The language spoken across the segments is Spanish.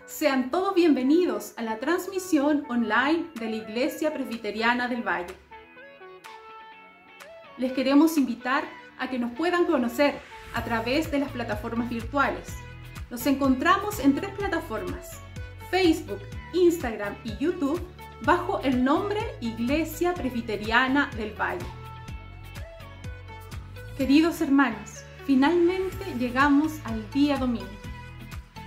Sean todos bienvenidos a la transmisión online de la Iglesia Presbiteriana del Valle. Les queremos invitar a que nos puedan conocer a través de las plataformas virtuales. Nos encontramos en 3 plataformas: Facebook, Instagram y YouTube, bajo el nombre Iglesia Presbiteriana del Valle. Queridos hermanos, finalmente llegamos al día domingo.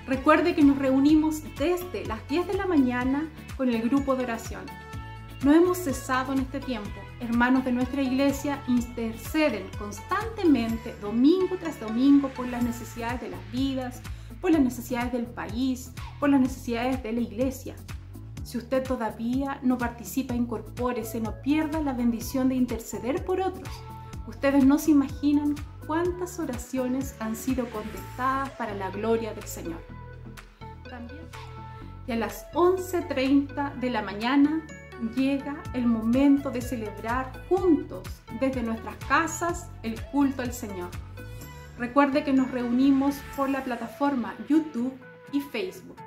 Recuerde que nos reunimos desde las 10 de la mañana con el grupo de oración. No hemos cesado en este tiempo. Hermanos de nuestra iglesia interceden constantemente, domingo tras domingo, por las necesidades de las vidas, por las necesidades del país, por las necesidades de la iglesia. Si usted todavía no participa, incorpórese, no pierda la bendición de interceder por otros. Ustedes no se imaginan cuántas oraciones han sido contestadas para la gloria del Señor. También, y a las 11:30 de la mañana llega el momento de celebrar juntos desde nuestras casas el culto al Señor. Recuerde que nos reunimos por la plataforma YouTube y Facebook,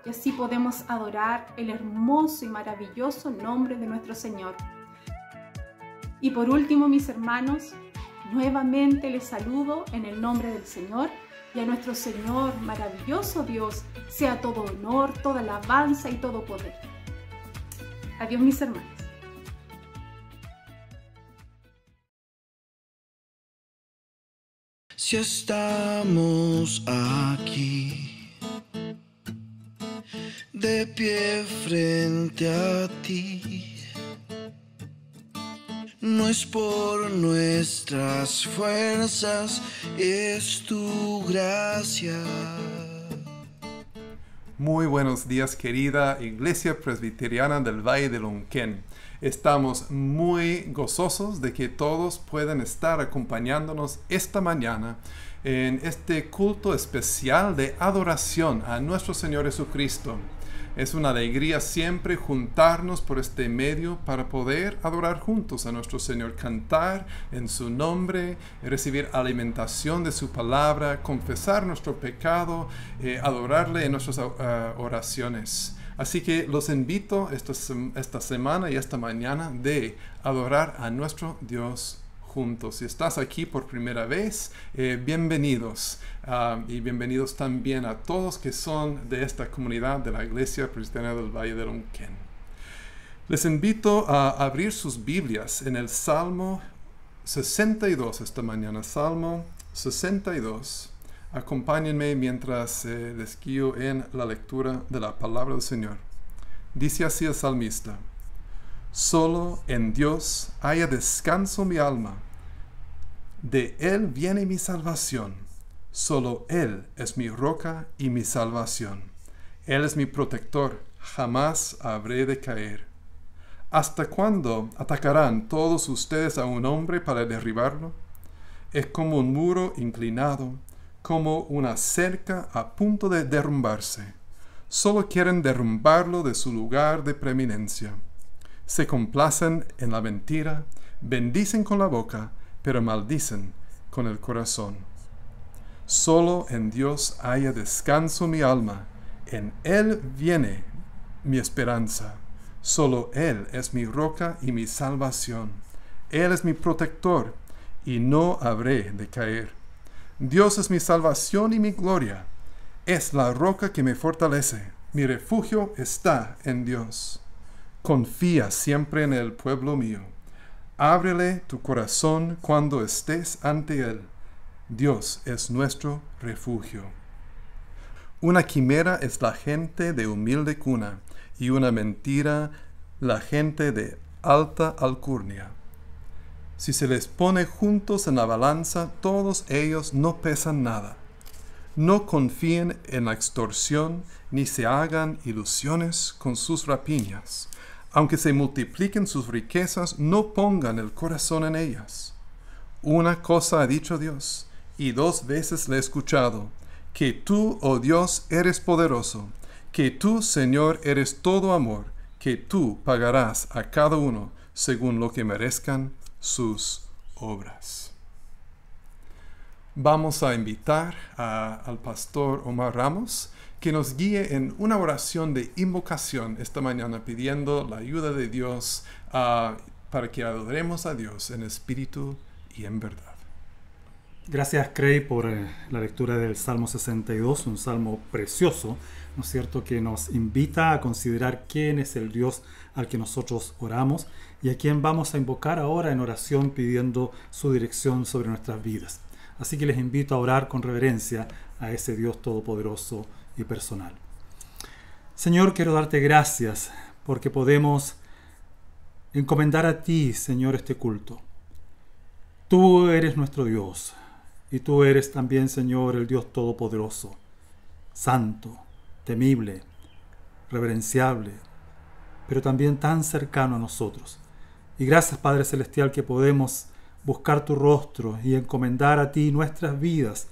y así podemos adorar el hermoso y maravilloso nombre de nuestro Señor. Y por último, mis hermanos, nuevamente les saludo en el nombre del Señor, y a nuestro Señor, maravilloso Dios, sea todo honor, toda alabanza y todo poder. Adiós, mis hermanos. Si estamos aquí, de pie frente a ti, no es por nuestras fuerzas, es tu gracia. Muy buenos días, querida Iglesia Presbiteriana del Valle de Lonquén. Estamos muy gozosos de que todos puedan estar acompañándonos esta mañana en este culto especial de adoración a nuestro Señor Jesucristo. Es una alegría siempre juntarnos por este medio para poder adorar juntos a nuestro Señor, cantar en su nombre, recibir alimentación de su palabra, confesar nuestro pecado, adorarle en nuestras oraciones. Así que los invito esta semana y esta mañana de adorar a nuestro Dios juntos. Si estás aquí por primera vez, bienvenidos. Y bienvenidos también a todos que son de esta comunidad de la Iglesia Presbiteriana del Valle de Lonquén. Les invito a abrir sus Biblias en el Salmo 62 esta mañana. Salmo 62. Acompáñenme mientras les guío en la lectura de la palabra del Señor. Dice así el salmista: Solo en Dios haya descanso mi alma. De Él viene mi salvación. Solo Él es mi roca y mi salvación. Él es mi protector, jamás habré de caer. ¿Hasta cuándo atacarán todos ustedes a un hombre para derribarlo? Es como un muro inclinado, como una cerca a punto de derrumbarse. Solo quieren derrumbarlo de su lugar de preeminencia. Se complacen en la mentira, bendicen con la boca, pero maldicen con el corazón. Solo en Dios haya descanso mi alma, en Él viene mi esperanza. Solo Él es mi roca y mi salvación. Él es mi protector, y no habré de caer. Dios es mi salvación y mi gloria. Es la roca que me fortalece. Mi refugio está en Dios. Confía siempre en el pueblo mío. Ábrele tu corazón cuando estés ante Él. Dios es nuestro refugio. Una quimera es la gente de humilde cuna, y una mentira la gente de alta alcurnia. Si se les pone juntos en la balanza, todos ellos no pesan nada. No confíen en la extorsión, ni se hagan ilusiones con sus rapiñas. Aunque se multipliquen sus riquezas, no pongan el corazón en ellas. Una cosa ha dicho Dios, y 2 veces le he escuchado, que tú, oh Dios, eres poderoso, que tú, Señor, eres todo amor, que tú pagarás a cada uno según lo que merezcan sus obras. Vamos a invitar al pastor Omar Ramos que nos guíe en una oración de invocación esta mañana, pidiendo la ayuda de Dios para que adoremos a Dios en espíritu y en verdad. Gracias, Craig, por la lectura del Salmo 62, un salmo precioso, ¿no es cierto?, que nos invita a considerar quién es el Dios al que nosotros oramos y a quien vamos a invocar ahora en oración pidiendo su dirección sobre nuestras vidas. Así que les invito a orar con reverencia a ese Dios todopoderoso y personal. Señor, quiero darte gracias porque podemos encomendar a ti, Señor, este culto. Tú eres nuestro Dios. Y tú eres también, Señor, el Dios todopoderoso, santo, temible, reverenciable, pero también tan cercano a nosotros. Y gracias, Padre Celestial, que podemos buscar tu rostro y encomendar a ti nuestras vidas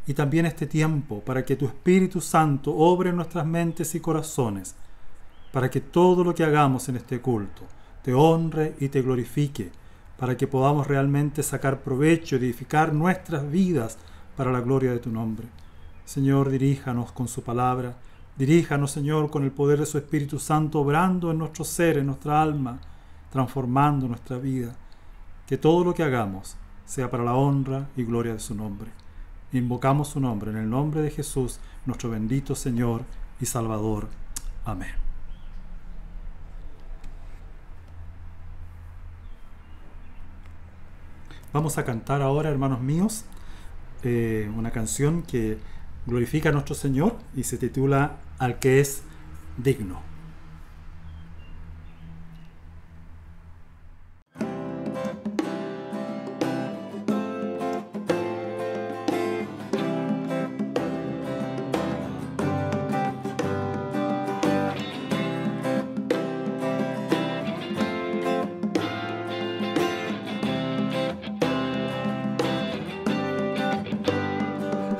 y también este tiempo para que tu Espíritu Santo obre en nuestras mentes y corazones, para que todo lo que hagamos en este culto te honre y te glorifique, para que podamos realmente sacar provecho y edificar nuestras vidas para la gloria de tu nombre. Señor, diríjanos con su palabra, diríjanos, Señor, con el poder de su Espíritu Santo, obrando en nuestro ser, en nuestra alma, transformando nuestra vida. Que todo lo que hagamos sea para la honra y gloria de su nombre. Invocamos su nombre, en el nombre de Jesús, nuestro bendito Señor y Salvador. Amén. Vamos a cantar ahora, hermanos míos, una canción que glorifica a nuestro Señor y se titula Al que es digno.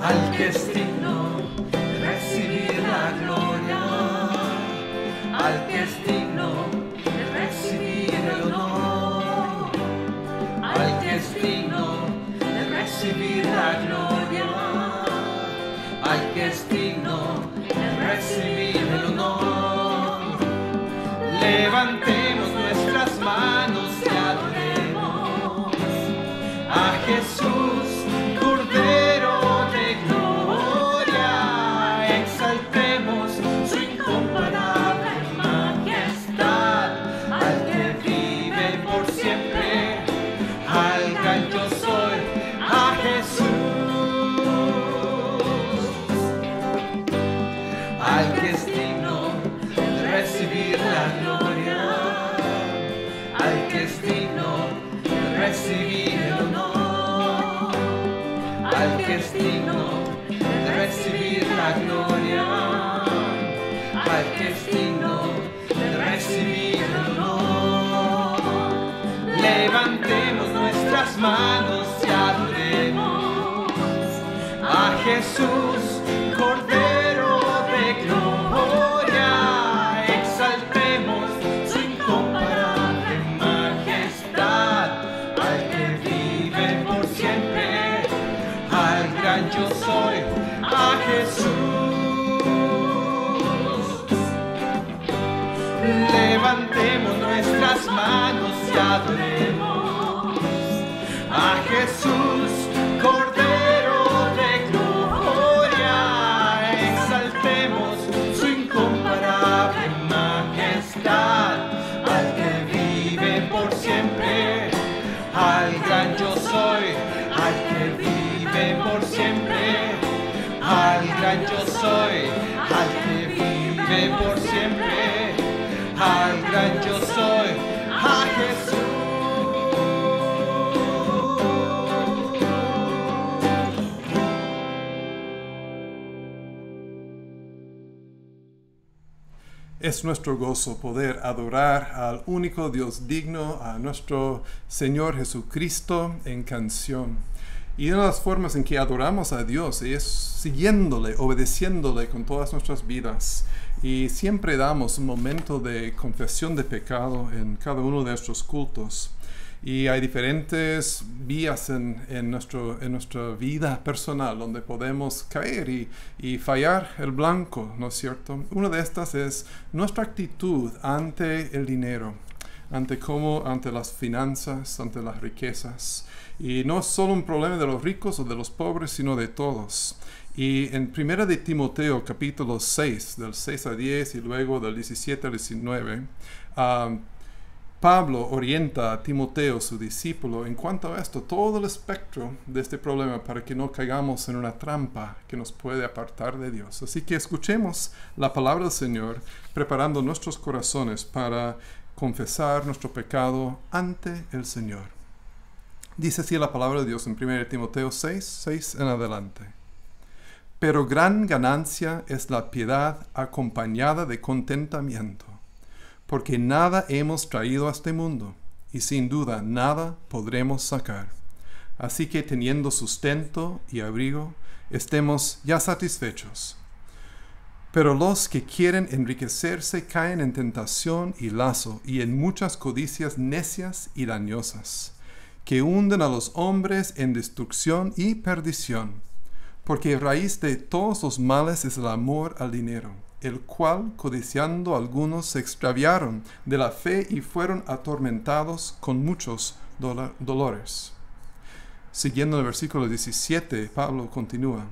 Al que es digno de recibir la gloria, al que es digno de recibir el honor, al que es digno de recibir la gloria, al que es digno de recibir el honor. Levantemos nuestras manos y adoremos a Jesús, Cordero de gloria. Exaltemos su incomparable majestad, al que vive por siempre, al gran yo soy, a Jesús. es digno de recibir el honor, al que es digno de recibir la gloria, al que es digno de recibir el honor. Levantemos nuestras manos y adoremos a Jesús, Cordero de gloria. Exaltemos su incomparable majestad, al que vive por siempre, al gran yo soy, a Jesús. Levantemos nuestras manos y adoremos a Jesús, Cordero de gloria. Exaltemos su incomparable majestad, al que vive por siempre, al gran yo soy, al que vive por siempre, al gran yo soy, al que vive por siempre, al gran yo soy, a Jesús. Es nuestro gozo poder adorar al único Dios digno, a nuestro Señor Jesucristo en canción. Y una de las formas en que adoramos a Dios es siguiéndole, obedeciéndole con todas nuestras vidas. Y siempre damos un momento de confesión de pecado en cada uno de nuestros cultos. Y hay diferentes vías en nuestra vida personal donde podemos caer y fallar el blanco, ¿no es cierto? Una de estas es nuestra actitud ante el dinero, ante las finanzas, ante las riquezas. Y no es solo un problema de los ricos o de los pobres, sino de todos. Y en 1 de Timoteo, capítulo 6, del 6 a 10 y luego del 17 al 19, Pablo orienta a Timoteo, su discípulo, en cuanto a esto, todo el espectro de este problema para que no caigamos en una trampa que nos puede apartar de Dios. Así que escuchemos la palabra del Señor, preparando nuestros corazones para confesar nuestro pecado ante el Señor. Dice así la palabra de Dios en 1 Timoteo 6, 6 en adelante. Pero gran ganancia es la piedad acompañada de contentamiento, porque nada hemos traído a este mundo, y sin duda nada podremos sacar. Así que teniendo sustento y abrigo, estemos ya satisfechos. Pero los que quieren enriquecerse caen en tentación y lazo, y en muchas codicias necias y dañosas, que hunden a los hombres en destrucción y perdición. Porque raíz de todos los males es el amor al dinero, el cual, codiciando algunos, se extraviaron de la fe y fueron atormentados con muchos dolores. Siguiendo el versículo 17, Pablo continúa.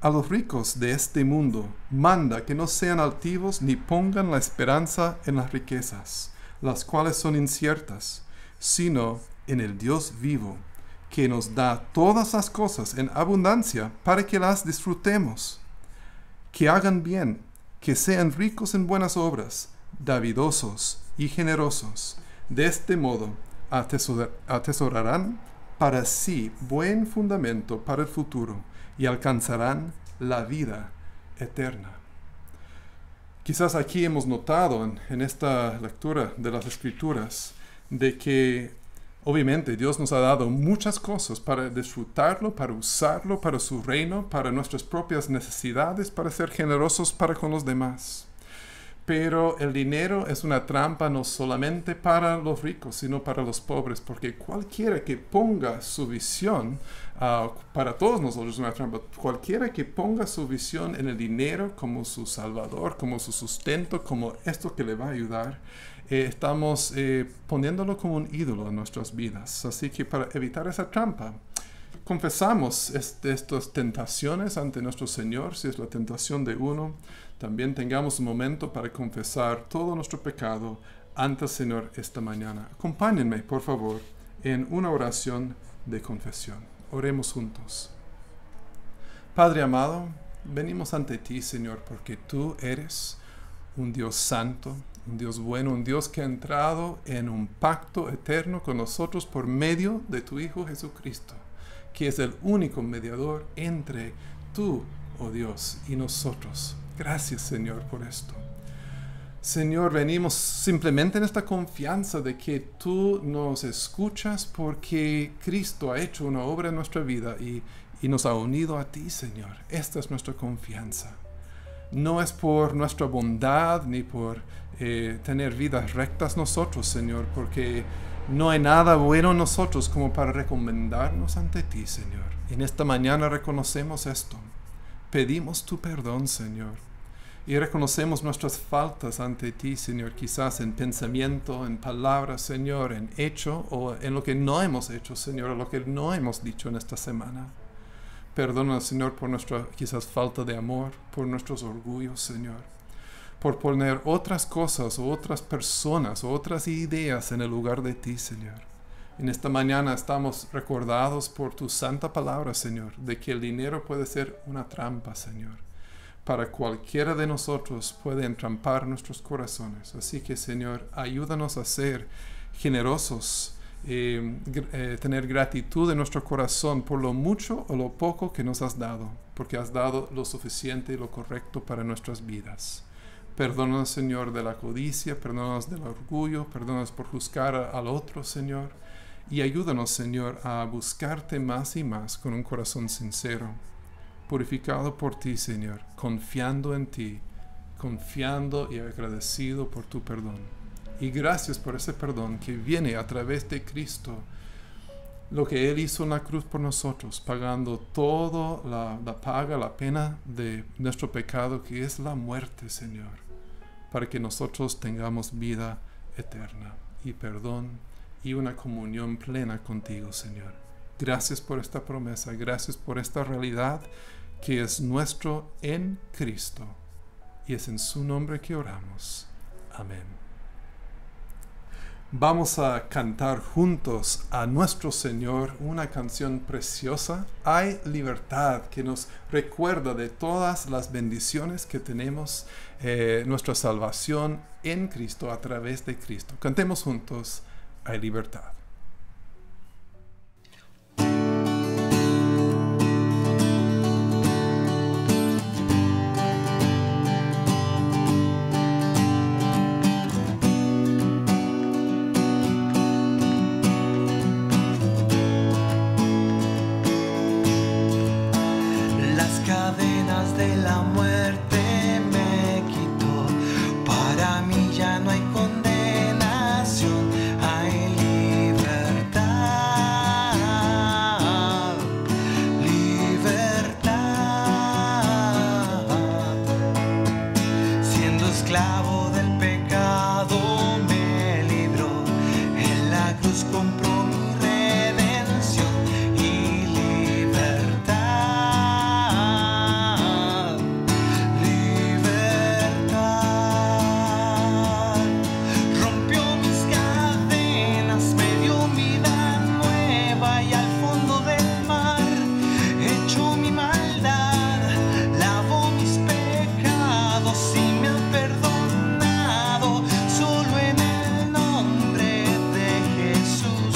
A los ricos de este mundo manda que no sean altivos ni pongan la esperanza en las riquezas, las cuales son inciertas, sino en el Dios vivo, que nos da todas las cosas en abundancia para que las disfrutemos. Que hagan bien, que sean ricos en buenas obras, davidosos y generosos. De este modo atesorarán para sí buen fundamento para el futuro y alcanzarán la vida eterna. Quizás aquí hemos notado en esta lectura de las Escrituras de que obviamente Dios nos ha dado muchas cosas para disfrutarlo, para usarlo, para su reino, para nuestras propias necesidades, para ser generosos para con los demás. Pero el dinero es una trampa no solamente para los ricos, sino para los pobres, porque cualquiera que ponga su visión, para todos nosotros es una trampa, cualquiera que ponga su visión en el dinero como su salvador, como su sustento, como esto que le va a ayudar, estamos poniéndolo como un ídolo en nuestras vidas. Así que para evitar esa trampa, confesamos estas tentaciones ante nuestro Señor, si es la tentación de uno. También tengamos un momento para confesar todo nuestro pecado ante el Señor esta mañana. Acompáñenme, por favor, en una oración de confesión. Oremos juntos. Padre amado, venimos ante ti, Señor, porque tú eres un Dios santo, un Dios bueno, un Dios que ha entrado en un pacto eterno con nosotros por medio de tu Hijo Jesucristo, que es el único mediador entre tú, oh Dios, y nosotros. Gracias, Señor, por esto. Señor, venimos simplemente en esta confianza de que tú nos escuchas porque Cristo ha hecho una obra en nuestra vida y nos ha unido a ti, Señor. Esta es nuestra confianza. No es por nuestra bondad ni por tener vidas rectas nosotros, Señor, porque no hay nada bueno en nosotros como para recomendarnos ante ti, Señor. En esta mañana reconocemos esto. Pedimos tu perdón, Señor. Y reconocemos nuestras faltas ante ti, Señor, quizás en pensamiento, en palabras, Señor, en hecho o en lo que no hemos hecho, Señor, o lo que no hemos dicho en esta semana. Perdónanos, Señor, por nuestra quizás falta de amor, por nuestros orgullos, Señor, por poner otras cosas o otras personas o otras ideas en el lugar de ti, Señor. En esta mañana estamos recordados por tu santa palabra, Señor, de que el dinero puede ser una trampa, Señor. Para cualquiera de nosotros puede entrampar nuestros corazones. Así que, Señor, ayúdanos a ser generosos, tener gratitud en nuestro corazón por lo mucho o lo poco que nos has dado, porque has dado lo suficiente y lo correcto para nuestras vidas. Perdónanos, Señor, de la codicia, perdónanos del orgullo, perdónanos por juzgar al otro, Señor, y ayúdanos, Señor, a buscarte más y más con un corazón sincero, purificado por ti, Señor, confiando en ti, confiando y agradecido por tu perdón. Y gracias por ese perdón que viene a través de Cristo, lo que Él hizo en la cruz por nosotros, pagando toda la paga, la pena de nuestro pecado, que es la muerte, Señor, para que nosotros tengamos vida eterna y perdón y una comunión plena contigo, Señor. Gracias por esta promesa, gracias por esta realidad que es nuestro en Cristo. Y es en su nombre que oramos. Amén. Vamos a cantar juntos a nuestro Señor una canción preciosa, Hay Libertad, que nos recuerda de todas las bendiciones que tenemos, nuestra salvación en Cristo, a través de Cristo. Cantemos juntos, Hay Libertad. De la muerte me quitó, para mí ya no hay condenación, hay libertad, libertad. Siendo esclavo del pecado me libró, en la cruz compró mi redención y libertad. Jesús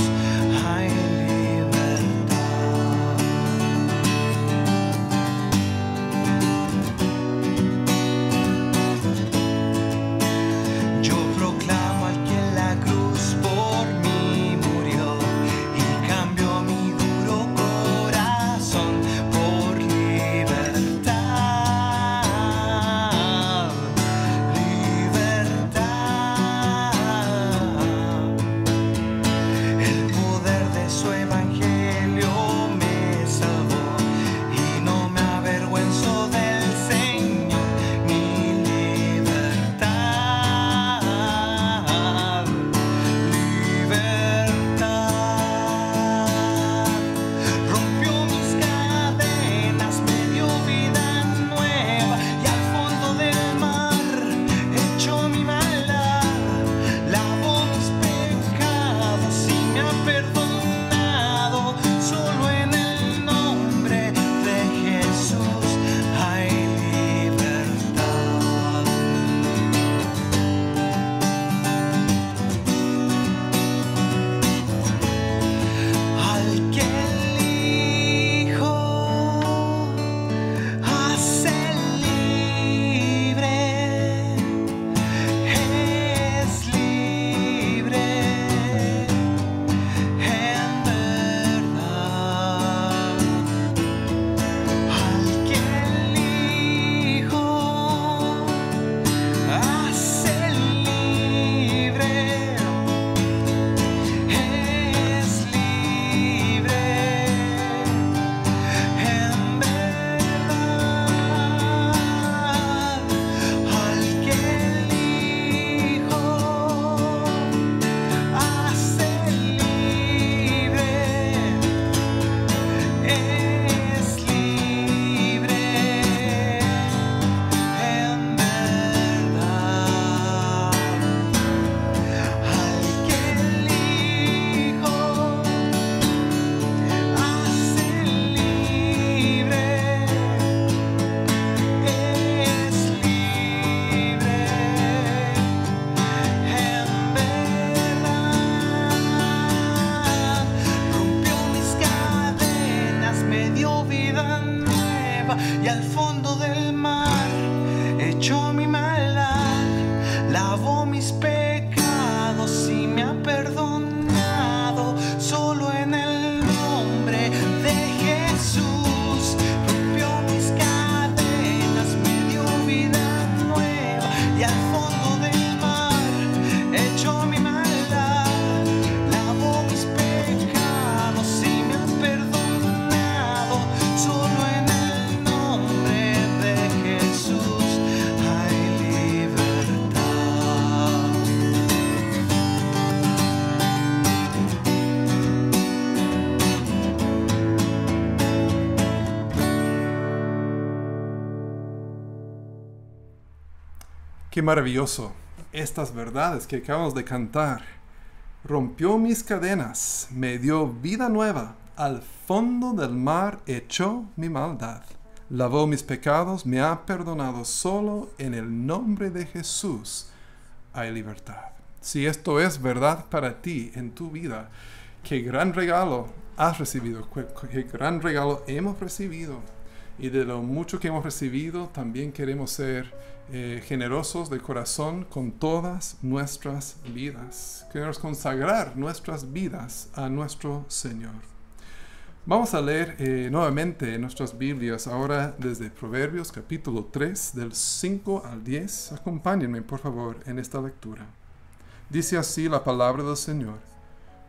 mis pecados y me ha perdonado. Solo en el nombre de Jesús rompió mis cadenas, me dio vida nueva y al fondo del mar echó mi maldad. Lavó mis pecados y me ha perdonado. Solo en el nombre de Jesús hay libertad. Qué maravilloso estas verdades que acabamos de cantar. Rompió mis cadenas, me dio vida nueva, al fondo del mar echó mi maldad. Lavó mis pecados, me ha perdonado. Solo en el nombre de Jesús hay libertad. Si esto es verdad para ti en tu vida, qué gran regalo has recibido, qué gran regalo hemos recibido. Y de lo mucho que hemos recibido, también queremos ser generosos de corazón con todas nuestras vidas. Queremos consagrar nuestras vidas a nuestro Señor. Vamos a leer nuevamente en nuestras Biblias, ahora desde Proverbios capítulo 3, del 5 al 10. Acompáñenme, por favor, en esta lectura. Dice así la palabra del Señor: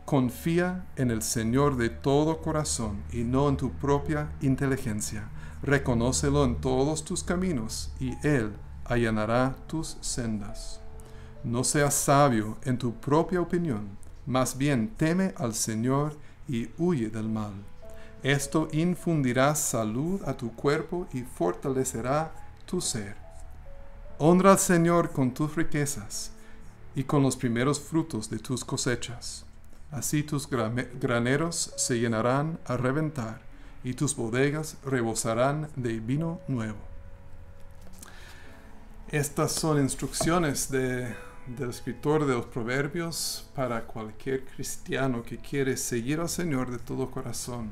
confía en el Señor de todo corazón y no en tu propia inteligencia. Reconócelo en todos tus caminos y Él allanará tus sendas. No seas sabio en tu propia opinión, más bien teme al Señor y huye del mal. Esto infundirá salud a tu cuerpo y fortalecerá tu ser. Honra al Señor con tus riquezas y con los primeros frutos de tus cosechas. Así tus graneros se llenarán a reventar y tus bodegas rebosarán de vino nuevo. Estas son instrucciones del escritor de los Proverbios para cualquier cristiano que quiere seguir al Señor de todo corazón.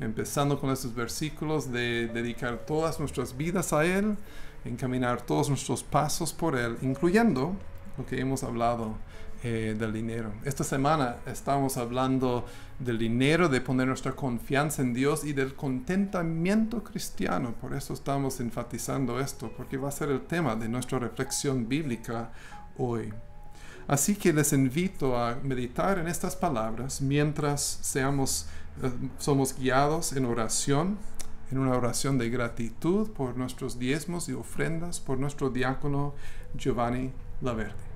Empezando con estos versículos de dedicar todas nuestras vidas a Él, encaminar todos nuestros pasos por Él, incluyendo lo que hemos hablado del dinero. Esta semana estamos hablando del dinero, de poner nuestra confianza en Dios y del contentamiento cristiano. Por eso estamos enfatizando esto, porque va a ser el tema de nuestra reflexión bíblica hoy. Así que les invito a meditar en estas palabras mientras somos guiados en oración, en una oración de gratitud por nuestros diezmos y ofrendas, por nuestro diácono Giovanni Laverde.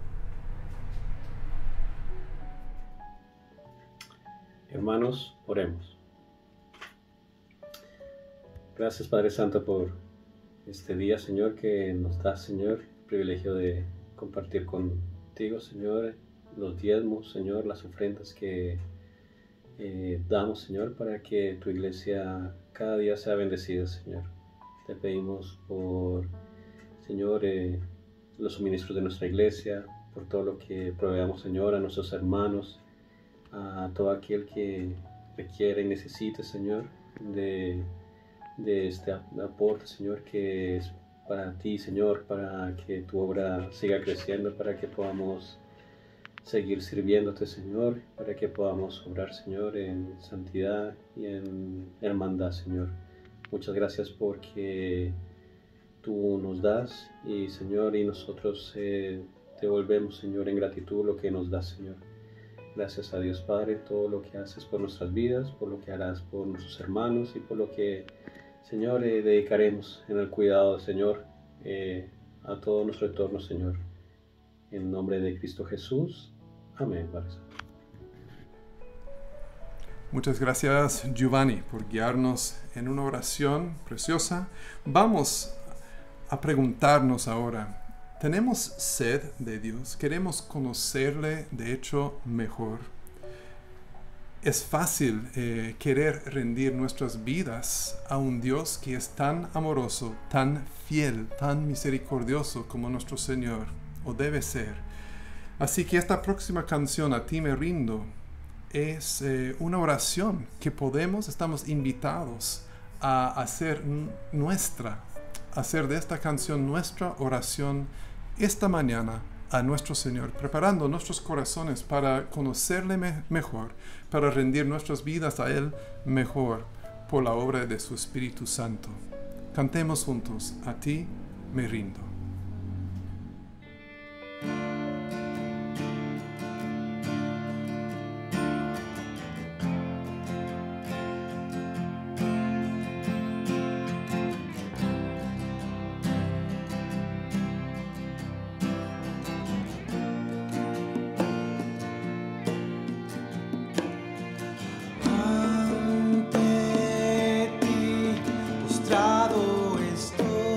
Hermanos, oremos. Gracias, Padre Santo, por este día, Señor, que nos da, Señor, el privilegio de compartir contigo, Señor, los diezmos, Señor, las ofrendas que damos, Señor, para que tu iglesia cada día sea bendecida, Señor. Te pedimos por, Señor, los suministros de nuestra iglesia, por todo lo que proveamos, Señor, a nuestros hermanos, a todo aquel que requiere y necesite, Señor, de este aporte, Señor, que es para ti, Señor, para que tu obra siga creciendo, para que podamos seguir sirviéndote, Señor, para que podamos obrar, Señor, en santidad y en hermandad, Señor. Muchas gracias porque tú nos das y, Señor, y nosotros te devolvemos, Señor, en gratitud lo que nos das, Señor. Gracias a Dios Padre, todo lo que haces por nuestras vidas, por lo que harás por nuestros hermanos y por lo que, Señor, dedicaremos en el cuidado, Señor, a todo nuestro entorno, Señor. En nombre de Cristo Jesús. Amén, Padre. Muchas gracias, Giovanni, por guiarnos en una oración preciosa. Vamos a preguntarnos ahora, ¿tenemos sed de Dios? ¿Queremos conocerle, de hecho, mejor? Es fácil querer rendir nuestras vidas a un Dios que es tan amoroso, tan fiel, tan misericordioso como nuestro Señor, o debe ser. Así que esta próxima canción, A ti me rindo, es una oración que estamos invitados a hacer nuestra, hacer de esta canción nuestra oración esta mañana a nuestro Señor, preparando nuestros corazones para conocerle mejor, para rendir nuestras vidas a Él mejor por la obra de su Espíritu Santo. Cantemos juntos, a ti me rindo. Estoy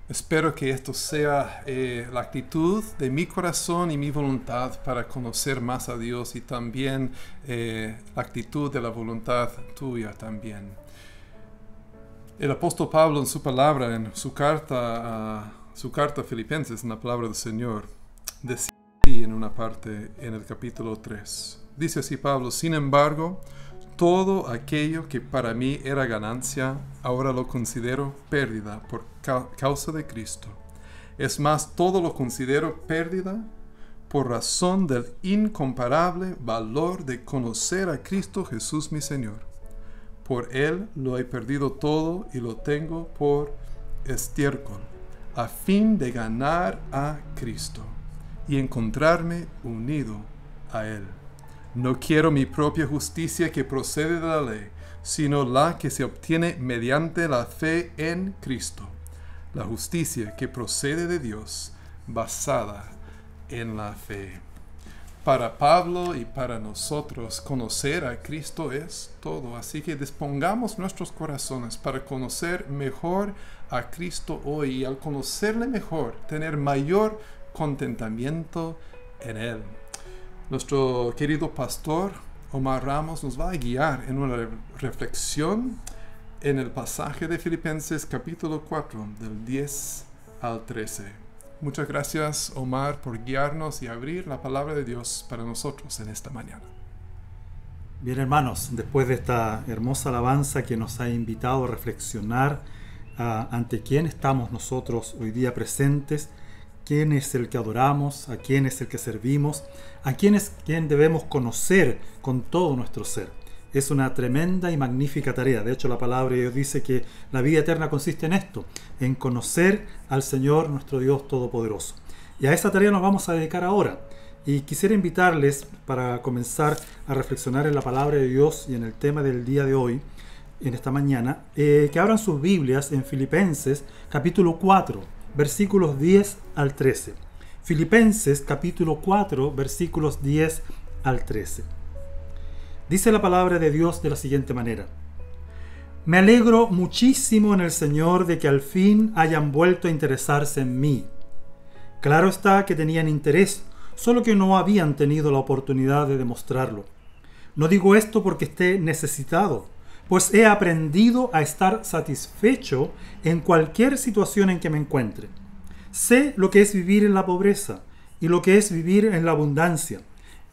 Espero que esto sea la actitud de mi corazón y mi voluntad para conocer más a Dios y también la actitud de la voluntad tuya también. El apóstol Pablo en su palabra, en su carta a Filipenses, en la palabra del Señor, decía así en una parte en el capítulo 3. Dice así Pablo: sin embargo, todo aquello que para mí era ganancia, ahora lo considero pérdida por causa de Cristo. Es más, todo lo considero pérdida por razón del incomparable valor de conocer a Cristo Jesús mi Señor. Por Él lo he perdido todo y lo tengo por estiércol, a fin de ganar a Cristo y encontrarme unido a Él. No quiero mi propia justicia que procede de la ley, sino la que se obtiene mediante la fe en Cristo, la justicia que procede de Dios, basada en la fe. Para Pablo y para nosotros, conocer a Cristo es todo. Así que dispongamos nuestros corazones para conocer mejor a Cristo hoy y al conocerle mejor, tener mayor contentamiento en Él. Nuestro querido pastor Omar Ramos nos va a guiar en una reflexión en el pasaje de Filipenses capítulo 4 del 10 al 13. Muchas gracias, Omar, por guiarnos y abrir la palabra de Dios para nosotros en esta mañana. Bien, hermanos, después de esta hermosa alabanza que nos ha invitado a reflexionar ante quién estamos nosotros hoy día presentes, quién es el que adoramos, a quién es el que servimos, a quién es quien debemos conocer con todo nuestro ser. Es una tremenda y magnífica tarea. De hecho, la palabra de Dios dice que la vida eterna consiste en esto, en conocer al Señor nuestro Dios Todopoderoso. Y a esa tarea nos vamos a dedicar ahora. Y quisiera invitarles, para comenzar a reflexionar en la palabra de Dios y en el tema del día de hoy, en esta mañana, que abran sus Biblias en Filipenses capítulo 4, versículos 10 al 13. Filipenses capítulo 4, versículos 10 al 13. Dice la palabra de Dios de la siguiente manera: me alegro muchísimo en el Señor de que al fin hayan vuelto a interesarse en mí. Claro está que tenían interés, solo que no habían tenido la oportunidad de demostrarlo. No digo esto porque esté necesitado, pues he aprendido a estar satisfecho en cualquier situación en que me encuentre. Sé lo que es vivir en la pobreza y lo que es vivir en la abundancia.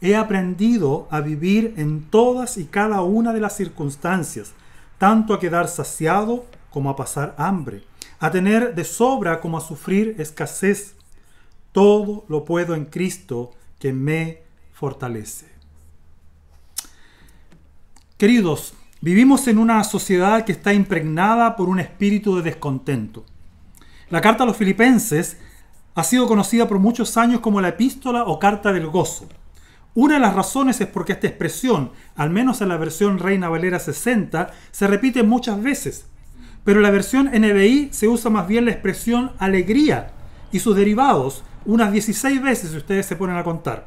He aprendido a vivir en todas y cada una de las circunstancias, tanto a quedar saciado como a pasar hambre, a tener de sobra como a sufrir escasez. Todo lo puedo en Cristo que me fortalece. Queridos, vivimos en una sociedad que está impregnada por un espíritu de descontento. La carta a los Filipenses ha sido conocida por muchos años como la epístola o carta del gozo. Una de las razones es porque esta expresión, al menos en la versión Reina Valera 60, se repite muchas veces. Pero en la versión NBI se usa más bien la expresión alegría y sus derivados unas 16 veces si ustedes se ponen a contar.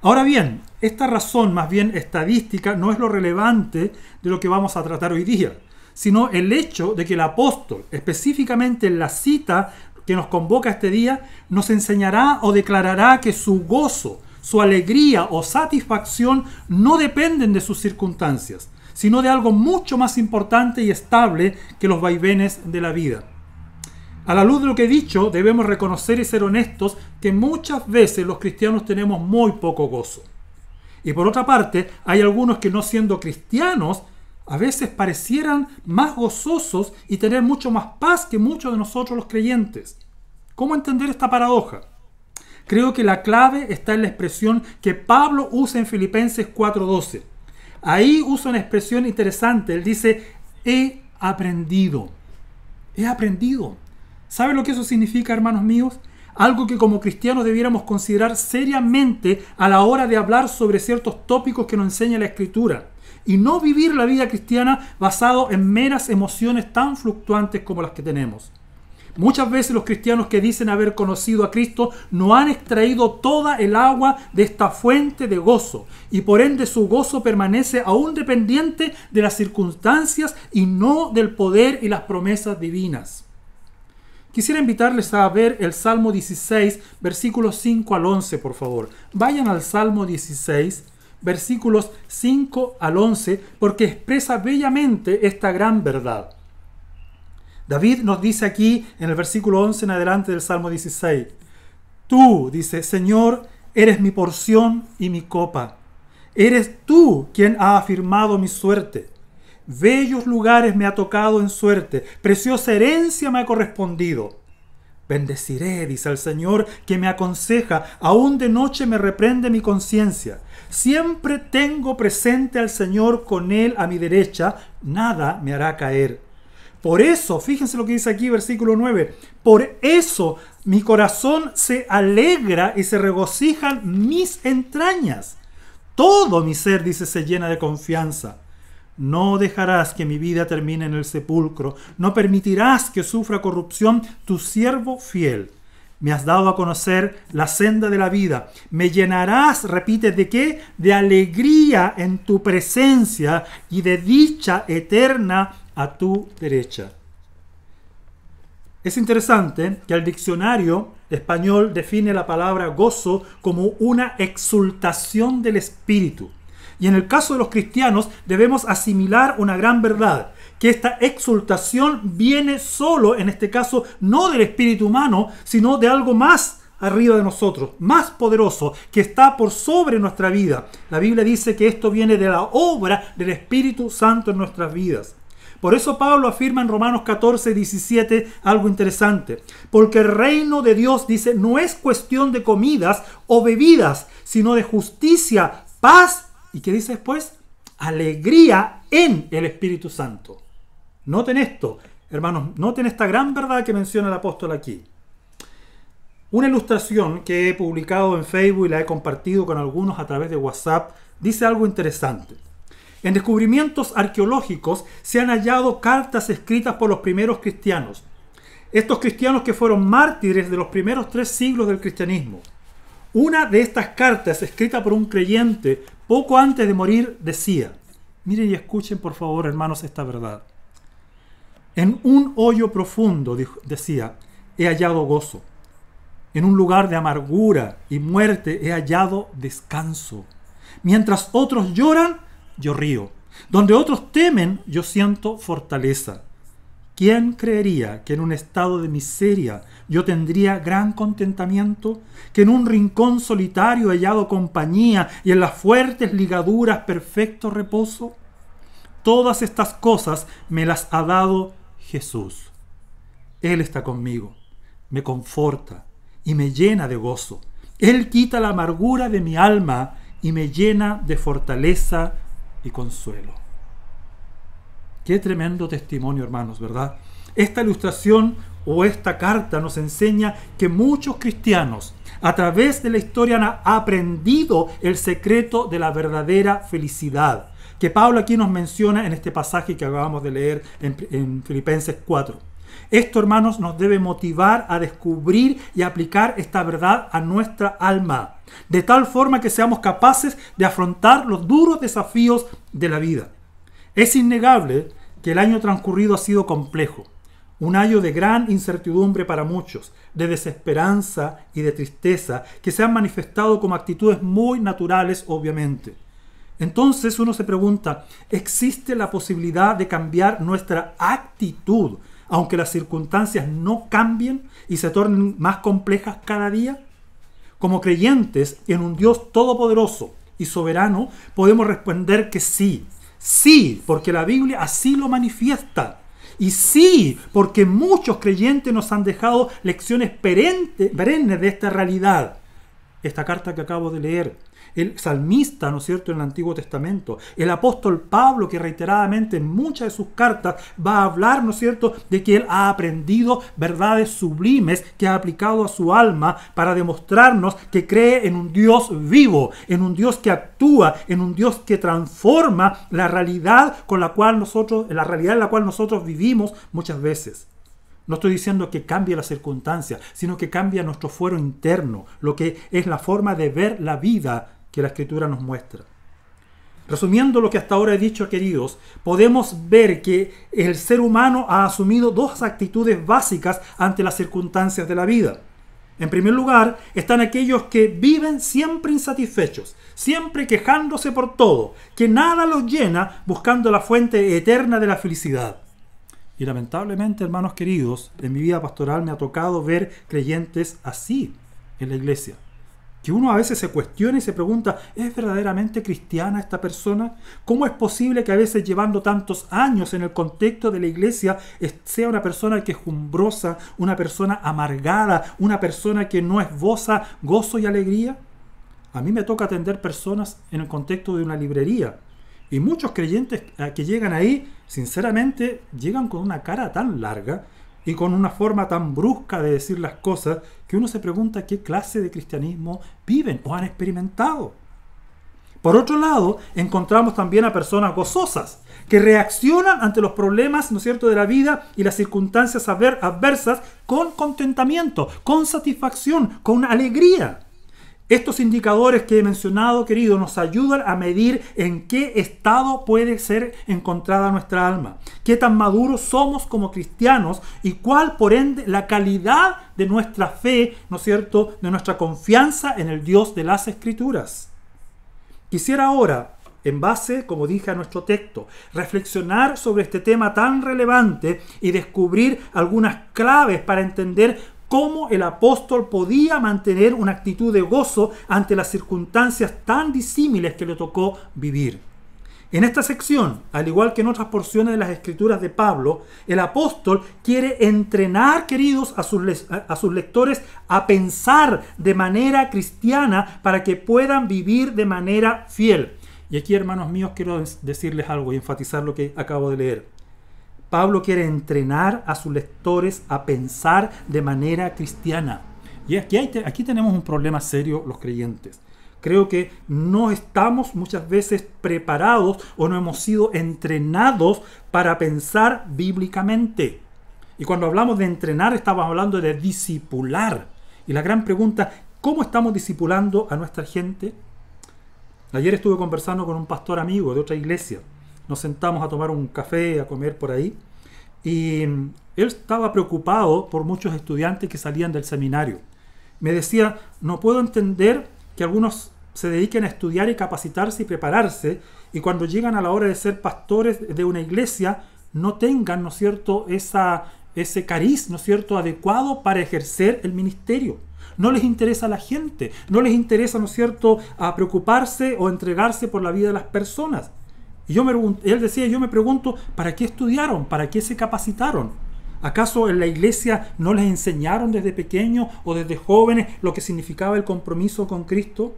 Ahora bien, esta razón más bien estadística no es lo relevante de lo que vamos a tratar hoy día, sino el hecho de que el apóstol, específicamente en la cita que nos convoca este día, nos enseñará o declarará que su gozo, su alegría o satisfacción no dependen de sus circunstancias, sino de algo mucho más importante y estable que los vaivenes de la vida. A la luz de lo que he dicho, debemos reconocer y ser honestos que muchas veces los cristianos tenemos muy poco gozo. Y por otra parte, hay algunos que no siendo cristianos, a veces parecieran más gozosos y tener mucho más paz que muchos de nosotros los creyentes. ¿Cómo entender esta paradoja? Creo que la clave está en la expresión que Pablo usa en Filipenses 4:12. Ahí usa una expresión interesante. Él dice, he aprendido. He aprendido. ¿Sabe lo que eso significa, hermanos míos? Algo que como cristianos debiéramos considerar seriamente a la hora de hablar sobre ciertos tópicos que nos enseña la Escritura. Y no vivir la vida cristiana basado en meras emociones tan fluctuantes como las que tenemos. Muchas veces los cristianos que dicen haber conocido a Cristo no han extraído toda el agua de esta fuente de gozo y por ende su gozo permanece aún dependiente de las circunstancias y no del poder y las promesas divinas. Quisiera invitarles a ver el Salmo 16, versículos 5 al 11, por favor. Vayan al Salmo 16, versículos 5 al 11, porque expresa bellamente esta gran verdad. David nos dice aquí, en el versículo 11 en adelante del Salmo 16, tú, dice, Señor, eres mi porción y mi copa. Eres tú quien ha afirmado mi suerte. Bellos lugares me ha tocado en suerte, preciosa herencia me ha correspondido. Bendeciré, dice el Señor, que me aconseja, aún de noche me reprende mi conciencia. Siempre tengo presente al Señor, con Él a mi derecha, nada me hará caer. Por eso, fíjense lo que dice aquí, versículo 9, por eso mi corazón se alegra y se regocijan mis entrañas. Todo mi ser, dice, se llena de confianza. No dejarás que mi vida termine en el sepulcro, no permitirás que sufra corrupción tu siervo fiel. Me has dado a conocer la senda de la vida. Me llenarás, repite, ¿de qué? De alegría en tu presencia y de dicha eterna a tu derecha. Es interesante que el diccionario español define la palabra gozo como una exultación del espíritu. Y en el caso de los cristianos debemos asimilar una gran verdad, que esta exultación viene solo, en este caso, no del espíritu humano, sino de algo más arriba de nosotros, más poderoso, que está por sobre nuestra vida. La Biblia dice que esto viene de la obra del Espíritu Santo en nuestras vidas. Por eso Pablo afirma en Romanos 14, 17 algo interesante. Porque el reino de Dios, dice, no es cuestión de comidas o bebidas, sino de justicia, paz, ¿y qué dice después? Alegría en el Espíritu Santo. Noten esto, hermanos, noten esta gran verdad que menciona el apóstol aquí. Una ilustración que he publicado en Facebook y la he compartido con algunos a través de WhatsApp dice algo interesante. En descubrimientos arqueológicos se han hallado cartas escritas por los primeros cristianos. Estos cristianos que fueron mártires de los primeros 3 siglos del cristianismo. Una de estas cartas, escrita por un creyente poco antes de morir, decía, miren y escuchen por favor, hermanos, esta verdad. En un hoyo profundo, decía, he hallado gozo. En un lugar de amargura y muerte he hallado descanso. Mientras otros lloran, yo río. Donde otros temen, yo siento fortaleza. ¿Quién creería que en un estado de miseria yo tendría gran contentamiento? ¿Que en un rincón solitario he hallado compañía y en las fuertes ligaduras perfecto reposo? Todas estas cosas me las ha dado Jesús. Él está conmigo, me conforta y me llena de gozo. Él quita la amargura de mi alma y me llena de fortaleza y consuelo. Qué tremendo testimonio, hermanos, ¿verdad? Esta ilustración o esta carta nos enseña que muchos cristianos a través de la historia han aprendido el secreto de la verdadera felicidad, que Pablo aquí nos menciona en este pasaje que acabamos de leer en Filipenses 4. Esto, hermanos, nos debe motivar a descubrir y aplicar esta verdad a nuestra alma, de tal forma que seamos capaces de afrontar los duros desafíos de la vida. Es innegable que el año transcurrido ha sido complejo, un año de gran incertidumbre para muchos, de desesperanza y de tristeza que se han manifestado como actitudes muy naturales, obviamente. Entonces uno se pregunta, ¿existe la posibilidad de cambiar nuestra actitud, aunque las circunstancias no cambien y se tornen más complejas cada día? Como creyentes en un Dios todopoderoso y soberano, podemos responder que sí. Sí, porque la Biblia así lo manifiesta. Y sí, porque muchos creyentes nos han dejado lecciones perennes de esta realidad. Esta carta que acabo de leer, el salmista, ¿no es cierto?, en el Antiguo Testamento, el apóstol Pablo, que reiteradamente en muchas de sus cartas va a hablar, ¿no es cierto?, de que él ha aprendido verdades sublimes que ha aplicado a su alma para demostrarnos que cree en un Dios vivo, en un Dios que actúa, en un Dios que transforma la realidad en la cual nosotros vivimos muchas veces. No estoy diciendo que cambie las circunstancias, sino que cambia nuestro fuero interno, lo que es la forma de ver la vida que la Escritura nos muestra. Resumiendo lo que hasta ahora he dicho, queridos, podemos ver que el ser humano ha asumido dos actitudes básicas ante las circunstancias de la vida. En primer lugar, están aquellos que viven siempre insatisfechos, siempre quejándose por todo, que nada los llena, buscando la fuente eterna de la felicidad. Y lamentablemente, hermanos queridos, en mi vida pastoral me ha tocado ver creyentes así en la iglesia. Que uno a veces se cuestiona y se pregunta, ¿es verdaderamente cristiana esta persona? ¿Cómo es posible que a veces llevando tantos años en el contexto de la iglesia sea una persona quejumbrosa, una persona amargada, una persona que no esboza gozo y alegría? A mí me toca atender personas en el contexto de una librería. Y muchos creyentes que llegan ahí, sinceramente, llegan con una cara tan larga y con una forma tan brusca de decir las cosas que uno se pregunta qué clase de cristianismo viven o han experimentado. Por otro lado, encontramos también a personas gozosas que reaccionan ante los problemas, ¿no es cierto?, de la vida y las circunstancias adversas con contentamiento, con satisfacción, con alegría. Estos indicadores que he mencionado, queridos, nos ayudan a medir en qué estado puede ser encontrada nuestra alma, qué tan maduros somos como cristianos y cuál, por ende, la calidad de nuestra fe, ¿no es cierto?, de nuestra confianza en el Dios de las Escrituras. Quisiera ahora, en base, como dije, a nuestro texto, reflexionar sobre este tema tan relevante y descubrir algunas claves para entender cómo el apóstol podía mantener una actitud de gozo ante las circunstancias tan disímiles que le tocó vivir. En esta sección, al igual que en otras porciones de las Escrituras de Pablo, el apóstol quiere entrenar, queridos, a sus lectores a pensar de manera cristiana para que puedan vivir de manera fiel. Y aquí, hermanos míos, quiero decirles algo y enfatizar lo que acabo de leer. Pablo quiere entrenar a sus lectores a pensar de manera cristiana. Y aquí tenemos un problema serio los creyentes. Creo que no estamos muchas veces preparados o no hemos sido entrenados para pensar bíblicamente. Y cuando hablamos de entrenar, estamos hablando de discipular. Y la gran pregunta, ¿cómo estamos discipulando a nuestra gente? Ayer estuve conversando con un pastor amigo de otra iglesia. Nos sentamos a tomar un café, a comer por ahí, y él estaba preocupado por muchos estudiantes que salían del seminario. Me decía, no puedo entender que algunos se dediquen a estudiar y capacitarse y prepararse, y cuando llegan a la hora de ser pastores de una iglesia, no tengan, ¿no es cierto?, ese cariz, ¿no es cierto?, adecuado para ejercer el ministerio. No les interesa a la gente, no les interesa, ¿no es cierto?, a preocuparse o entregarse por la vida de las personas. Y él decía, yo me pregunto, ¿para qué estudiaron? ¿Para qué se capacitaron? ¿Acaso en la iglesia no les enseñaron desde pequeños o desde jóvenes lo que significaba el compromiso con Cristo?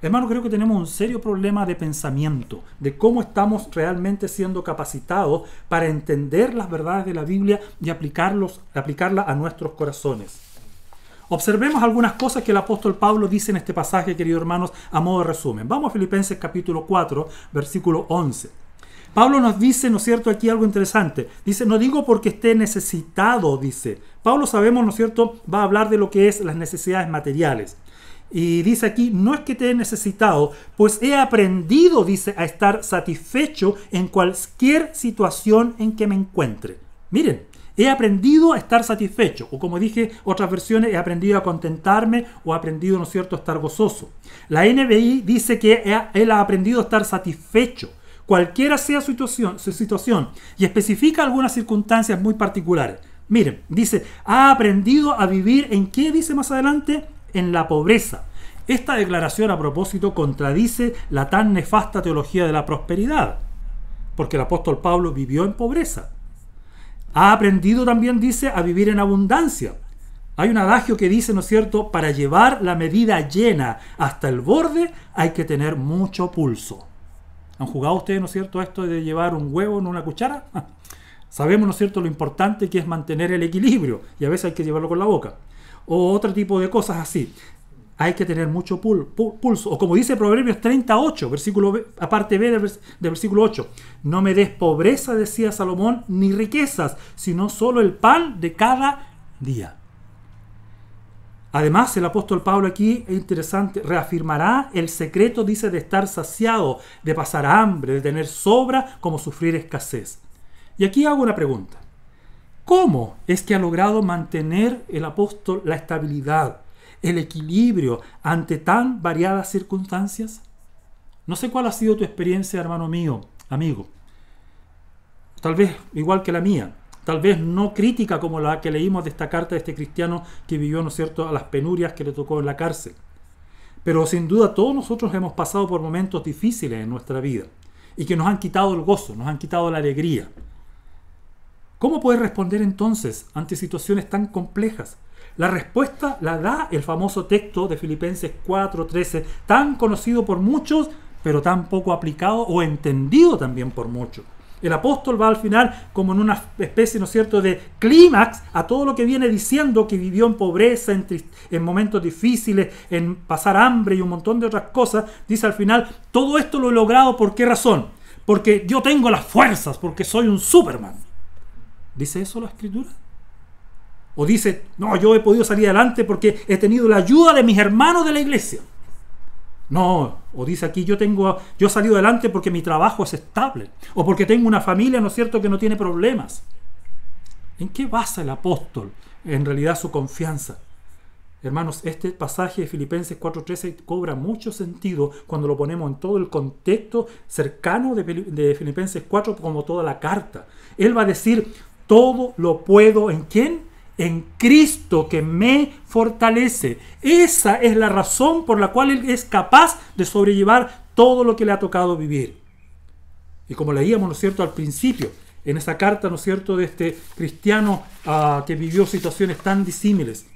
Hermano, creo que tenemos un serio problema de pensamiento, de cómo estamos realmente siendo capacitados para entender las verdades de la Biblia y aplicarlas a nuestros corazones. Observemos algunas cosas que el apóstol Pablo dice en este pasaje, queridos hermanos, a modo de resumen. Vamos a Filipenses capítulo 4, versículo 11. Pablo nos dice, ¿no es cierto?, aquí algo interesante. Dice, no digo porque esté necesitado, dice. Pablo, sabemos, ¿no es cierto?, va a hablar de lo que es las necesidades materiales. Y dice aquí, no es que esté necesitado, pues he aprendido, dice, a estar satisfecho en cualquier situación en que me encuentre. Miren, he aprendido a estar satisfecho, o como dije otras versiones, he aprendido a contentarme o he aprendido, ¿no es cierto?, a estar gozoso. La NBI dice que él ha aprendido a estar satisfecho, cualquiera sea su situación, y especifica algunas circunstancias muy particulares. Miren, dice, ha aprendido a vivir ¿en qué? Dice más adelante, en la pobreza. Esta declaración a propósito contradice la tan nefasta teología de la prosperidad, porque el apóstol Pablo vivió en pobreza. Ha aprendido también, dice, a vivir en abundancia. Hay un adagio que dice, ¿no es cierto?, para llevar la medida llena hasta el borde hay que tener mucho pulso. ¿Han jugado ustedes, ¿no es cierto?, esto de llevar un huevo en una cuchara? Sabemos, ¿no es cierto?, lo importante que es mantener el equilibrio y a veces hay que llevarlo con la boca. O otro tipo de cosas así. Hay que tener mucho pulso. O como dice Proverbios 38, aparte B del versículo 8. No me des pobreza, decía Salomón, ni riquezas, sino solo el pan de cada día. Además, el apóstol Pablo aquí, es interesante, reafirmará el secreto, dice, de estar saciado, de pasar hambre, de tener sobra, como sufrir escasez. Y aquí hago una pregunta. ¿Cómo es que ha logrado mantener el apóstol la estabilidad, el equilibrio ante tan variadas circunstancias? No sé cuál ha sido tu experiencia, hermano mío, amigo. Tal vez igual que la mía. Tal vez no crítica como la que leímos de esta carta de este cristiano que vivió, ¿no es cierto?, a las penurias que le tocó en la cárcel. Pero sin duda todos nosotros hemos pasado por momentos difíciles en nuestra vida y que nos han quitado el gozo, nos han quitado la alegría. ¿Cómo puedes responder entonces ante situaciones tan complejas? La respuesta la da el famoso texto de Filipenses 4:13, tan conocido por muchos, pero tan poco aplicado o entendido también por muchos. El apóstol va al final como en una especie, ¿no es cierto?, de clímax a todo lo que viene diciendo, que vivió en pobreza, en momentos difíciles, en pasar hambre y un montón de otras cosas. Dice al final, todo esto lo he logrado, ¿por qué razón? Porque yo tengo las fuerzas, porque soy un Superman. ¿Dice eso la Escritura? O dice, no, yo he podido salir adelante porque he tenido la ayuda de mis hermanos de la iglesia. No, o dice aquí, yo he salido adelante porque mi trabajo es estable, o porque tengo una familia, ¿no es cierto?, que no tiene problemas. ¿En qué basa el apóstol en realidad su confianza? Hermanos, este pasaje de Filipenses 4:13 cobra mucho sentido cuando lo ponemos en todo el contexto cercano de Filipenses 4, como toda la carta. Él va a decir, todo lo puedo, ¿en quién? En Cristo, que me fortalece. Esa es la razón por la cual Él es capaz de sobrellevar todo lo que le ha tocado vivir. Y como leíamos, ¿no es cierto?, al principio, en esa carta, ¿no es cierto?, de este cristiano que vivió situaciones tan disímiles.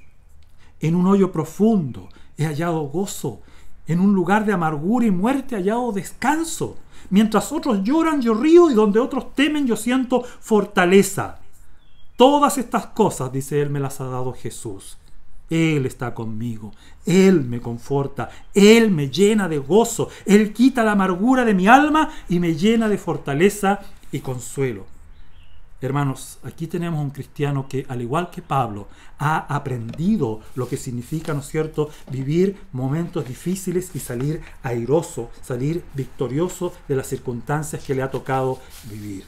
En un hoyo profundo he hallado gozo. En un lugar de amargura y muerte he hallado descanso. Mientras otros lloran, yo río, y donde otros temen, yo siento fortaleza. Todas estas cosas, dice él, me las ha dado Jesús. Él está conmigo. Él me conforta. Él me llena de gozo. Él quita la amargura de mi alma y me llena de fortaleza y consuelo. Hermanos, aquí tenemos un cristiano que, al igual que Pablo, ha aprendido lo que significa, ¿no es cierto?, vivir momentos difíciles y salir airoso, salir victorioso de las circunstancias que le ha tocado vivir.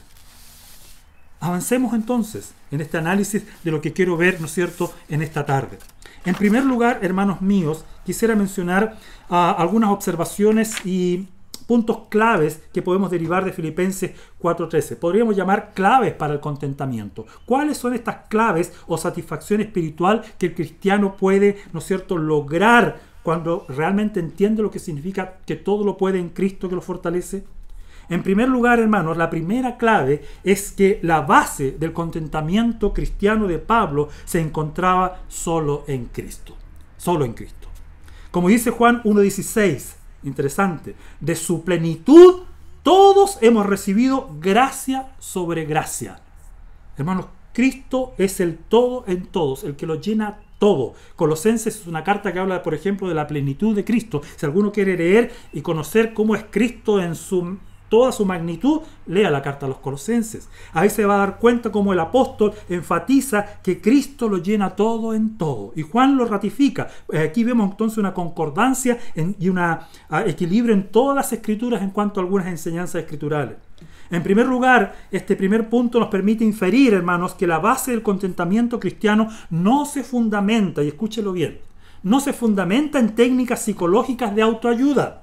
Avancemos entonces en este análisis de lo que quiero ver, ¿no es cierto?, en esta tarde. En primer lugar, hermanos míos, quisiera mencionar algunas observaciones y puntos claves que podemos derivar de Filipenses 4:13. Podríamos llamar claves para el contentamiento. ¿Cuáles son estas claves o satisfacción espiritual que el cristiano puede, ¿no es cierto?, lograr cuando realmente entiende lo que significa que todo lo puede en Cristo que lo fortalece? En primer lugar, hermanos, la primera clave es que la base del contentamiento cristiano de Pablo se encontraba solo en Cristo. Solo en Cristo. Como dice Juan 1:16, interesante, de su plenitud todos hemos recibido gracia sobre gracia. Hermanos, Cristo es el todo en todos, el que lo llena todo. Colosenses es una carta que habla, por ejemplo, de la plenitud de Cristo. Si alguno quiere leer y conocer cómo es Cristo en toda su magnitud, lea la carta a los Colosenses. Ahí se va a dar cuenta cómo el apóstol enfatiza que Cristo lo llena todo en todo. Y Juan lo ratifica. Aquí vemos entonces una concordancia y un equilibrio en todas las escrituras en cuanto a algunas enseñanzas escriturales. En primer lugar, este primer punto nos permite inferir, hermanos, que la base del contentamiento cristiano no se fundamenta, y escúchelo bien, no se fundamenta en técnicas psicológicas de autoayuda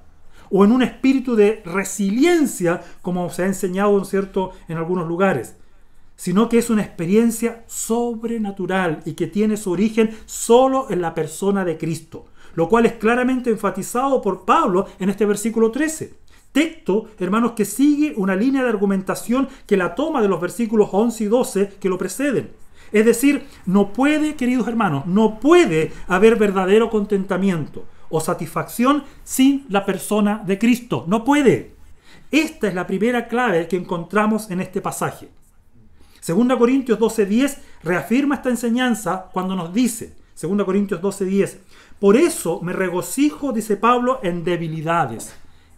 o en un espíritu de resiliencia, como se ha enseñado, ¿no es cierto?, en algunos lugares, sino que es una experiencia sobrenatural y que tiene su origen solo en la persona de Cristo, lo cual es claramente enfatizado por Pablo en este versículo 13. Texto, hermanos, que sigue una línea de argumentación que la toma de los versículos 11 y 12 que lo preceden. Es decir, no puede, queridos hermanos, no puede haber verdadero contentamiento o satisfacción sin la persona de Cristo. No puede. Esta es la primera clave que encontramos en este pasaje. 2 Corintios 12:10 reafirma esta enseñanza cuando nos dice, 2 Corintios 12:10, por eso me regocijo, dice Pablo, en debilidades,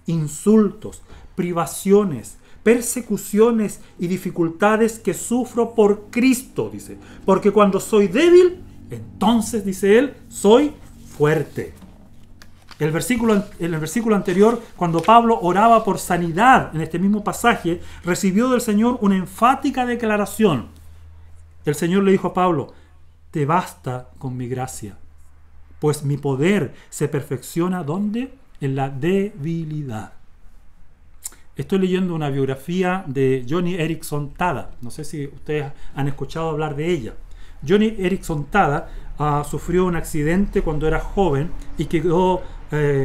insultos, privaciones, persecuciones y dificultades que sufro por Cristo, dice. Porque cuando soy débil, entonces, dice él, soy fuerte. En el versículo anterior, cuando Pablo oraba por sanidad en este mismo pasaje, recibió del Señor una enfática declaración. El Señor le dijo a Pablo: te basta con mi gracia, pues mi poder se perfecciona ¿dónde? En la debilidad. Estoy leyendo una biografía de Joni Eareckson Tada. No sé si ustedes han escuchado hablar de ella. Joni Eareckson Tada sufrió un accidente cuando era joven y quedó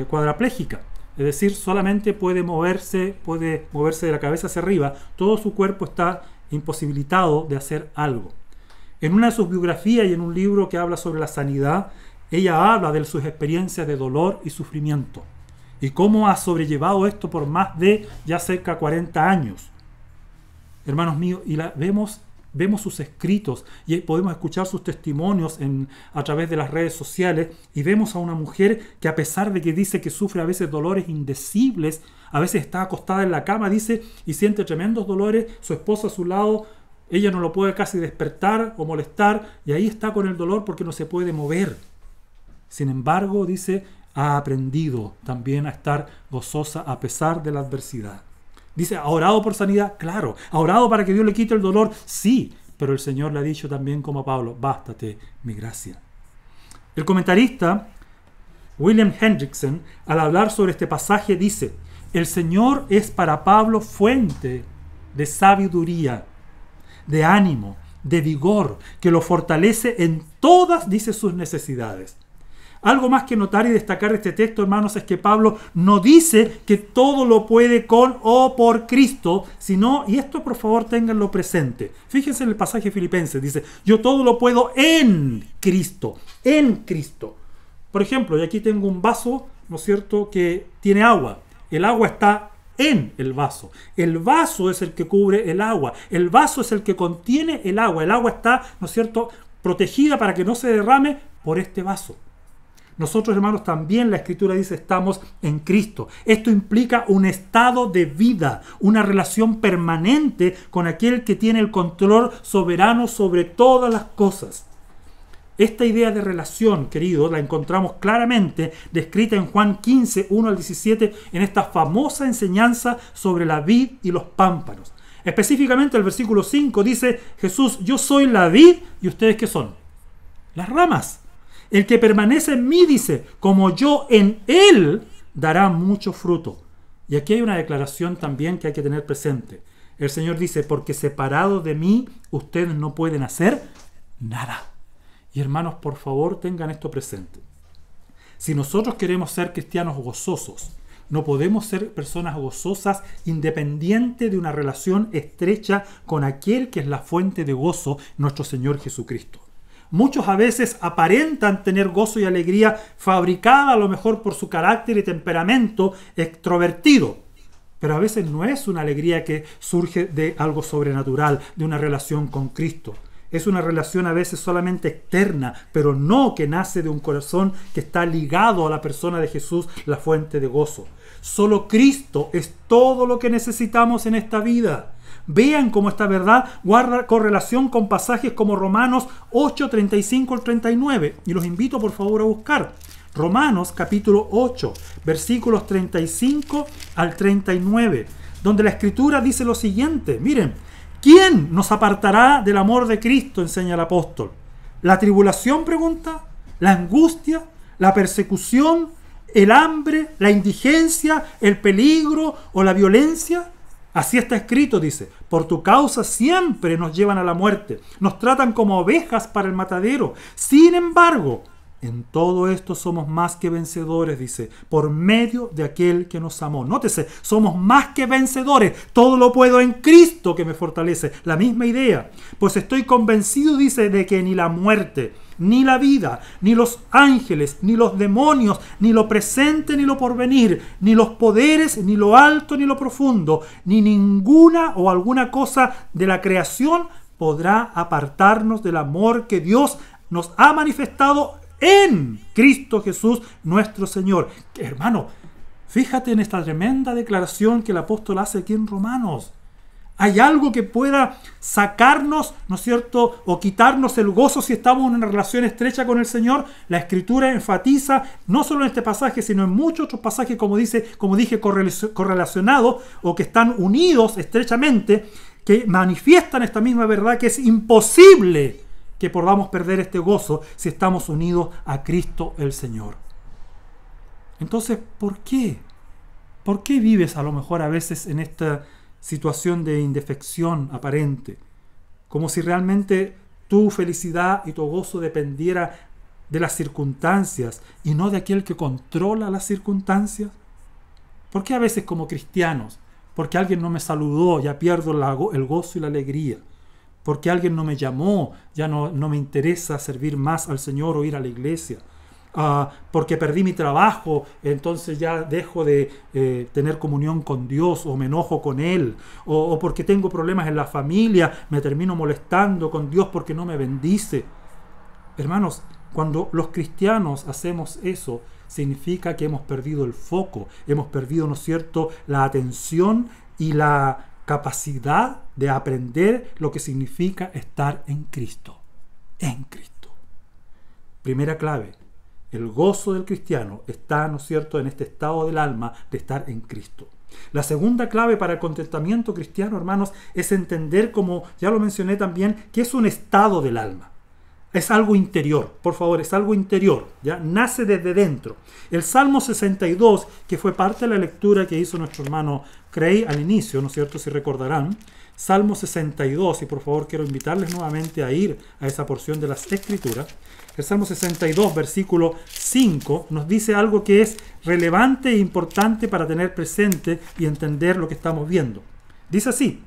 cuadraplégica. Es decir, solamente puede moverse de la cabeza hacia arriba. Todo su cuerpo está imposibilitado de hacer algo. En una de sus biografías y en un libro que habla sobre la sanidad, ella habla de sus experiencias de dolor y sufrimiento y cómo ha sobrellevado esto por más de ya cerca de 40 años. Hermanos míos, y vemos sus escritos y podemos escuchar sus testimonios a través de las redes sociales, y vemos a una mujer que, a pesar de que dice que sufre a veces dolores indecibles, a veces está acostada en la cama, dice, y siente tremendos dolores, su esposo a su lado, ella no lo puede casi despertar o molestar, y ahí está con el dolor porque no se puede mover. Sin embargo, dice, ha aprendido también a estar gozosa a pesar de la adversidad. Dice, ¿ha orado por sanidad? Claro. ¿Ha orado para que Dios le quite el dolor? Sí. Pero el Señor le ha dicho también como a Pablo: bástate mi gracia. El comentarista William Hendrickson, al hablar sobre este pasaje, dice: el Señor es para Pablo fuente de sabiduría, de ánimo, de vigor, que lo fortalece en todas, dice, sus necesidades. Algo más que notar y destacar de este texto, hermanos, es que Pablo no dice que todo lo puede con o por Cristo, sino, y esto por favor ténganlo presente, fíjense en el pasaje de Filipenses, dice: yo todo lo puedo en Cristo, en Cristo. Por ejemplo, y aquí tengo un vaso, ¿no es cierto?, que tiene agua. El agua está en el vaso. El vaso es el que cubre el agua. El vaso es el que contiene el agua. El agua está, ¿no es cierto?, protegida para que no se derrame por este vaso. Nosotros, hermanos, también la Escritura dice: estamos en Cristo. Esto implica un estado de vida, una relación permanente con aquel que tiene el control soberano sobre todas las cosas. Esta idea de relación, queridos, la encontramos claramente descrita en Juan 15, 1 al 17, en esta famosa enseñanza sobre la vid y los pámpanos. Específicamente el versículo 5 dice Jesús: yo soy la vid, ¿y ustedes qué son? Las ramas. El que permanece en mí, dice, como yo en él, dará mucho fruto. Y aquí hay una declaración también que hay que tener presente. El Señor dice: porque separados de mí, ustedes no pueden hacer nada. Y hermanos, por favor, tengan esto presente. Si nosotros queremos ser cristianos gozosos, no podemos ser personas gozosas independiente de una relación estrecha con aquel que es la fuente de gozo, nuestro Señor Jesucristo. Muchos a veces aparentan tener gozo y alegría fabricada a lo mejor por su carácter y temperamento extrovertido, pero a veces no es una alegría que surge de algo sobrenatural, de una relación con Cristo. Es una relación a veces solamente externa, pero no que nace de un corazón que está ligado a la persona de Jesús, la fuente de gozo. Solo Cristo es todo lo que necesitamos en esta vida. Vean cómo esta verdad guarda correlación con pasajes como Romanos 8, 35 al 39. Y los invito por favor a buscar. Romanos capítulo 8, versículos 35 al 39, donde la Escritura dice lo siguiente. Miren, ¿quién nos apartará del amor de Cristo?, enseña el apóstol. ¿La tribulación?, pregunta. ¿La angustia? ¿La persecución? ¿El hambre? ¿La indigencia? ¿El peligro o la violencia? Así está escrito, dice: por tu causa siempre nos llevan a la muerte, nos tratan como ovejas para el matadero. Sin embargo, en todo esto somos más que vencedores, dice, por medio de aquel que nos amó. Nótese, somos más que vencedores. Todo lo puedo en Cristo que me fortalece. La misma idea. Pues estoy convencido, dice, de que ni la muerte, ni la vida, ni los ángeles, ni los demonios, ni lo presente, ni lo porvenir, ni los poderes, ni lo alto, ni lo profundo, ni ninguna o alguna cosa de la creación podrá apartarnos del amor que Dios nos ha manifestado en Cristo Jesús nuestro Señor. Hermano, fíjate en esta tremenda declaración que el apóstol hace aquí en Romanos. ¿Hay algo que pueda sacarnos, ¿no es cierto?, o quitarnos el gozo si estamos en una relación estrecha con el Señor? La Escritura enfatiza, no solo en este pasaje, sino en muchos otros pasajes, como dije, correlacionados o que están unidos estrechamente, que manifiestan esta misma verdad, que es imposible que podamos perder este gozo si estamos unidos a Cristo el Señor. Entonces, ¿por qué? ¿Por qué vives a lo mejor a veces en esta situación de indefección aparente? Como si realmente tu felicidad y tu gozo dependiera de las circunstancias y no de aquel que controla las circunstancias. ¿Por qué a veces como cristianos, porque alguien no me saludó, ya pierdo el gozo y la alegría? Porque alguien no me llamó, ya no me interesa servir más al Señor o ir a la iglesia. Porque perdí mi trabajo, entonces ya dejo de tener comunión con Dios o me enojo con Él. O porque tengo problemas en la familia, me termino molestando con Dios porque no me bendice. Hermanos, cuando los cristianos hacemos eso, significa que hemos perdido el foco, hemos perdido, ¿no es cierto?, la atención y la capacidad de aprender lo que significa estar en Cristo. En Cristo. Primera clave. El gozo del cristiano está, ¿no es cierto?, en este estado del alma de estar en Cristo. La segunda clave para el contentamiento cristiano, hermanos, es entender, como ya lo mencioné también, que es un estado del alma. Es algo interior, por favor, es algo interior, ¿ya? Nace desde dentro. El Salmo 62, que fue parte de la lectura que hizo nuestro hermano Cray al inicio, ¿no es cierto?, si recordarán, Salmo 62, y por favor quiero invitarles nuevamente a ir a esa porción de las Escrituras. El Salmo 62, versículo 5, nos dice algo que es relevante e importante para tener presente y entender lo que estamos viendo. Dice así: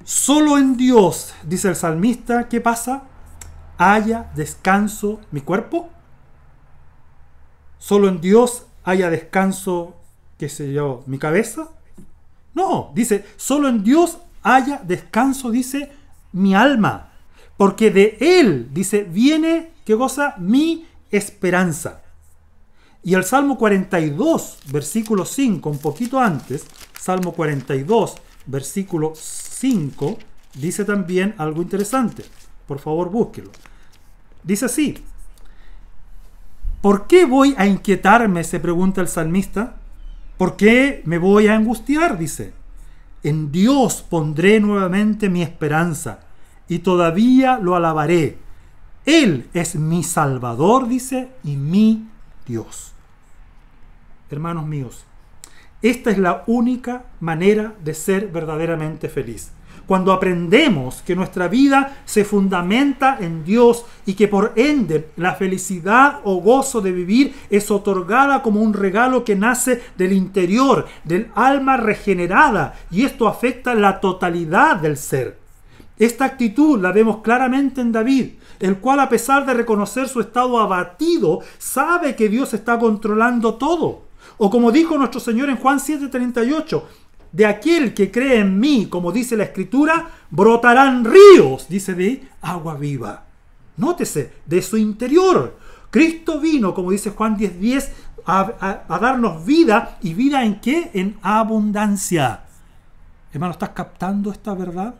solo en Dios, dice el salmista, ¿qué pasa? Haya descanso mi cuerpo. Solo en Dios haya descanso, qué sé yo, mi cabeza. No, dice, solo en Dios haya descanso, dice, mi alma. Porque de Él, dice, viene, ¿qué cosa? Mi esperanza. Y el Salmo 42, versículo 5, un poquito antes, Salmo 42, versículo 5, dice también algo interesante. Por favor, búsquelo. Dice así: ¿por qué voy a inquietarme?, se pregunta el salmista. ¿Por qué me voy a angustiar?, dice. En Dios pondré nuevamente mi esperanza y todavía lo alabaré. Él es mi Salvador, dice, y mi Dios. Hermanos míos, esta es la única manera de ser verdaderamente feliz. Cuando aprendemos que nuestra vida se fundamenta en Dios y que por ende la felicidad o gozo de vivir es otorgada como un regalo que nace del interior, del alma regenerada, y esto afecta la totalidad del ser. Esta actitud la vemos claramente en David, el cual, a pesar de reconocer su estado abatido, sabe que Dios está controlando todo. O como dijo nuestro Señor en Juan 7:38, de aquel que cree en mí, como dice la Escritura, brotarán ríos, dice, de agua viva. Nótese, de su interior. Cristo vino, como dice Juan 10:10, a darnos vida. ¿Y vida en qué? En abundancia. Hermano, ¿estás captando esta verdad?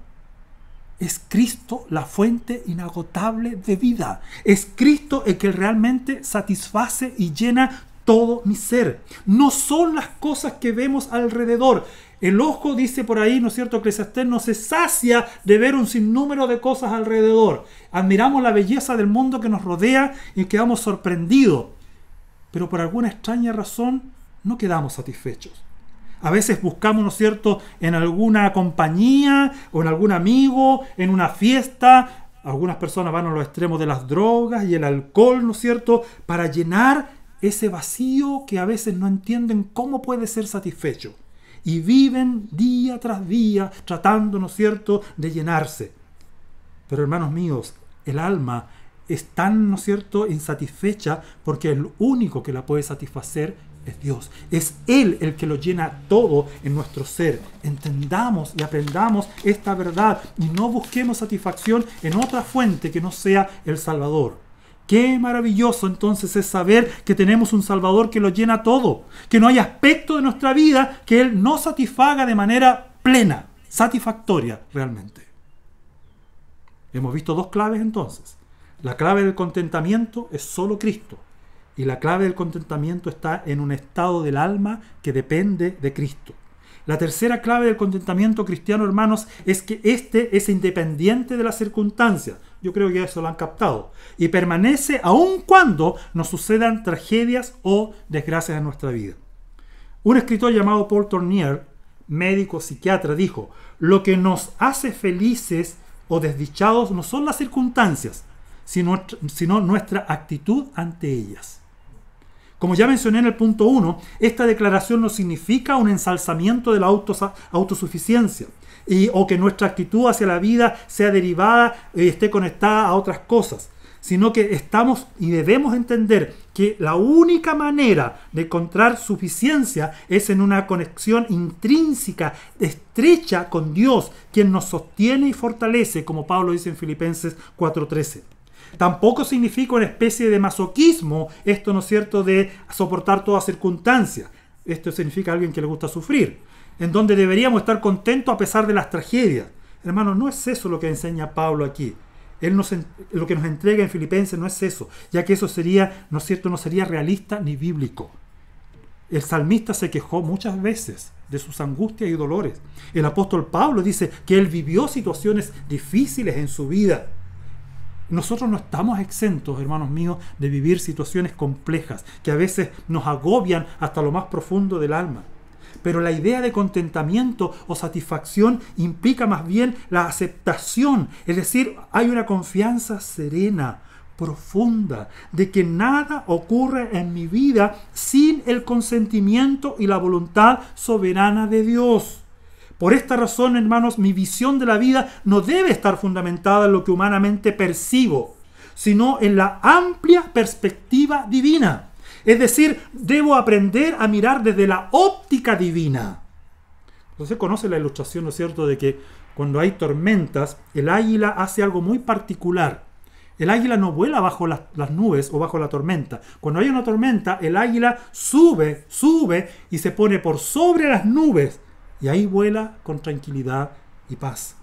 Es Cristo la fuente inagotable de vida. Es Cristo el que realmente satisface y llena todo mi ser. No son las cosas que vemos alrededor. El ojo, dice por ahí, ¿no es cierto?, Eclesiastés, no se sacia de ver un sinnúmero de cosas alrededor. Admiramos la belleza del mundo que nos rodea y quedamos sorprendidos. Pero por alguna extraña razón no quedamos satisfechos. A veces buscamos, ¿no es cierto?, en alguna compañía o en algún amigo, en una fiesta. Algunas personas van a los extremos de las drogas y el alcohol, ¿no es cierto?, para llenar ese vacío que a veces no entienden cómo puede ser satisfecho. Y viven día tras día tratando, ¿no es cierto?, de llenarse. Pero hermanos míos, el alma es tan, ¿no es cierto?, insatisfecha porque el único que la puede satisfacer es Dios. Es Él el que lo llena todo en nuestro ser. Entendamos y aprendamos esta verdad y no busquemos satisfacción en otra fuente que no sea el Salvador. Qué maravilloso entonces es saber que tenemos un Salvador que lo llena todo, que no hay aspecto de nuestra vida que Él no satisfaga de manera plena, satisfactoria realmente. Hemos visto dos claves entonces. La clave del contentamiento es solo Cristo. Y la clave del contentamiento está en un estado del alma que depende de Cristo. La tercera clave del contentamiento cristiano, hermanos, es que este es independiente de las circunstancias. Yo creo que eso lo han captado. Y permanece aun cuando nos sucedan tragedias o desgracias en nuestra vida. Un escritor llamado Paul Tournier, médico psiquiatra, dijo: lo que nos hace felices o desdichados no son las circunstancias, sino nuestra actitud ante ellas. Como ya mencioné en el punto 1, esta declaración no significa un ensalzamiento de la autosuficiencia o que nuestra actitud hacia la vida sea derivada y esté conectada a otras cosas, sino que estamos y debemos entender que la única manera de encontrar suficiencia es en una conexión intrínseca, estrecha con Dios, quien nos sostiene y fortalece, como Pablo dice en Filipenses 4:13. Tampoco significa una especie de masoquismo, esto, ¿no es cierto?, de soportar toda circunstancia. Esto significa alguien que le gusta sufrir, en donde deberíamos estar contentos a pesar de las tragedias. Hermanos, no es eso lo que enseña Pablo aquí. Lo que nos entrega en Filipenses no es eso, ya que eso sería, ¿no es cierto?, no sería realista ni bíblico. El salmista se quejó muchas veces de sus angustias y dolores. El apóstol Pablo dice que él vivió situaciones difíciles en su vida. Nosotros no estamos exentos, hermanos míos, de vivir situaciones complejas que a veces nos agobian hasta lo más profundo del alma. Pero la idea de contentamiento o satisfacción implica más bien la aceptación, es decir, hay una confianza serena, profunda, de que nada ocurre en mi vida sin el consentimiento y la voluntad soberana de Dios. Por esta razón, hermanos, mi visión de la vida no debe estar fundamentada en lo que humanamente percibo, sino en la amplia perspectiva divina. Es decir, debo aprender a mirar desde la óptica divina. Entonces conoce la ilustración, ¿no es cierto?, de que cuando hay tormentas, el águila hace algo muy particular. El águila no vuela bajo las nubes o bajo la tormenta. Cuando hay una tormenta, el águila sube y se pone por sobre las nubes. Y ahí vuela con tranquilidad y paz.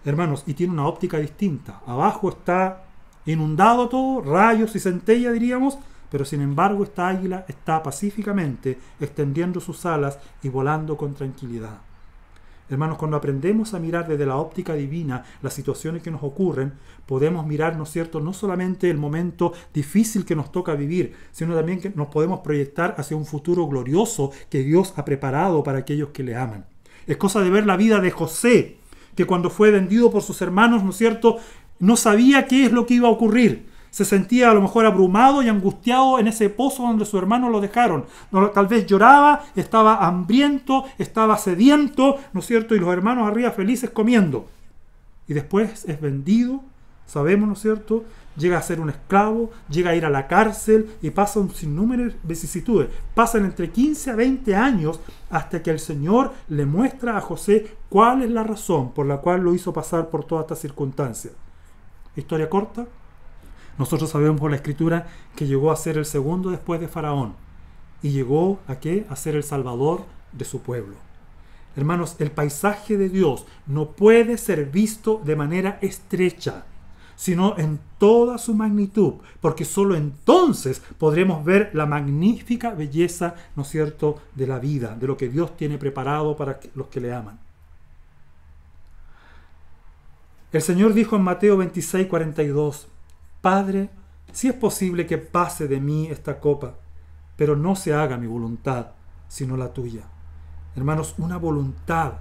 Hermanos, y tiene una óptica distinta. Abajo está inundado todo, rayos y centellas diríamos, pero sin embargo esta águila está pacíficamente extendiendo sus alas y volando con tranquilidad. Hermanos, cuando aprendemos a mirar desde la óptica divina las situaciones que nos ocurren, podemos mirar, ¿no es cierto?, no solamente el momento difícil que nos toca vivir, sino también que nos podemos proyectar hacia un futuro glorioso que Dios ha preparado para aquellos que le aman. Es cosa de ver la vida de José, que cuando fue vendido por sus hermanos, ¿no es cierto?, no sabía qué es lo que iba a ocurrir. Se sentía a lo mejor abrumado y angustiado en ese pozo donde sus hermanos lo dejaron. Tal vez lloraba, estaba hambriento, estaba sediento, ¿no es cierto? Y los hermanos arriba felices comiendo. Y después es vendido, sabemos, ¿no es cierto? Llega a ser un esclavo, llega a ir a la cárcel y pasa un sinnúmero de vicisitudes. Pasan entre 15 a 20 años hasta que el Señor le muestra a José cuál es la razón por la cual lo hizo pasar por todas estas circunstancias. Historia corta. Nosotros sabemos por la Escritura que llegó a ser el segundo después de Faraón. ¿Y llegó a qué? A ser el Salvador de su pueblo. Hermanos, el paisaje de Dios no puede ser visto de manera estrecha, sino en toda su magnitud, porque solo entonces podremos ver la magnífica belleza, ¿no es cierto?, de la vida, de lo que Dios tiene preparado para los que le aman. El Señor dijo en Mateo 26:42, Padre, si es posible que pase de mí esta copa, pero no se haga mi voluntad, sino la tuya. Hermanos, una voluntad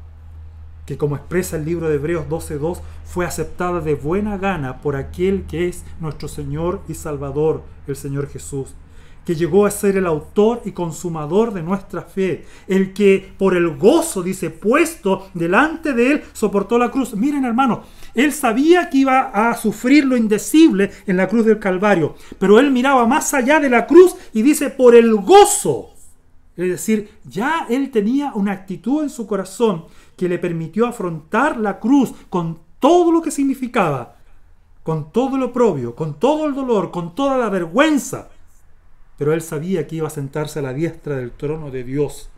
que, como expresa el libro de Hebreos 12:2, fue aceptada de buena gana por aquel que es nuestro Señor y Salvador, el Señor Jesús, que llegó a ser el autor y consumador de nuestra fe, el que por el gozo, dice, puesto delante de él, soportó la cruz. Miren, hermanos, él sabía que iba a sufrir lo indecible en la cruz del Calvario, pero él miraba más allá de la cruz y dice, por el gozo. Es decir, ya él tenía una actitud en su corazón que le permitió afrontar la cruz con todo lo que significaba, con todo lo oprobio, con todo el dolor, con toda la vergüenza. Pero él sabía que iba a sentarse a la diestra del trono de Dios.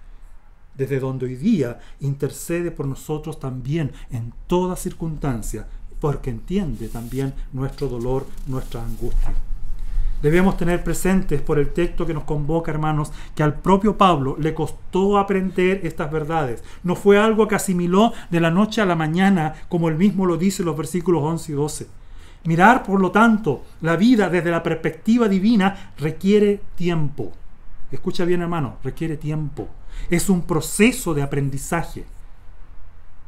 desde donde hoy día intercede por nosotros también en toda circunstancia, porque entiende también nuestro dolor, nuestra angustia. Debemos tener presentes por el texto que nos convoca, hermanos, que al propio Pablo le costó aprender estas verdades. No fue algo que asimiló de la noche a la mañana, como él mismo lo dice en los versículos 11 y 12. Mirar, por lo tanto, la vida desde la perspectiva divina requiere tiempo. Escucha bien, hermano, requiere tiempo. Es un proceso de aprendizaje.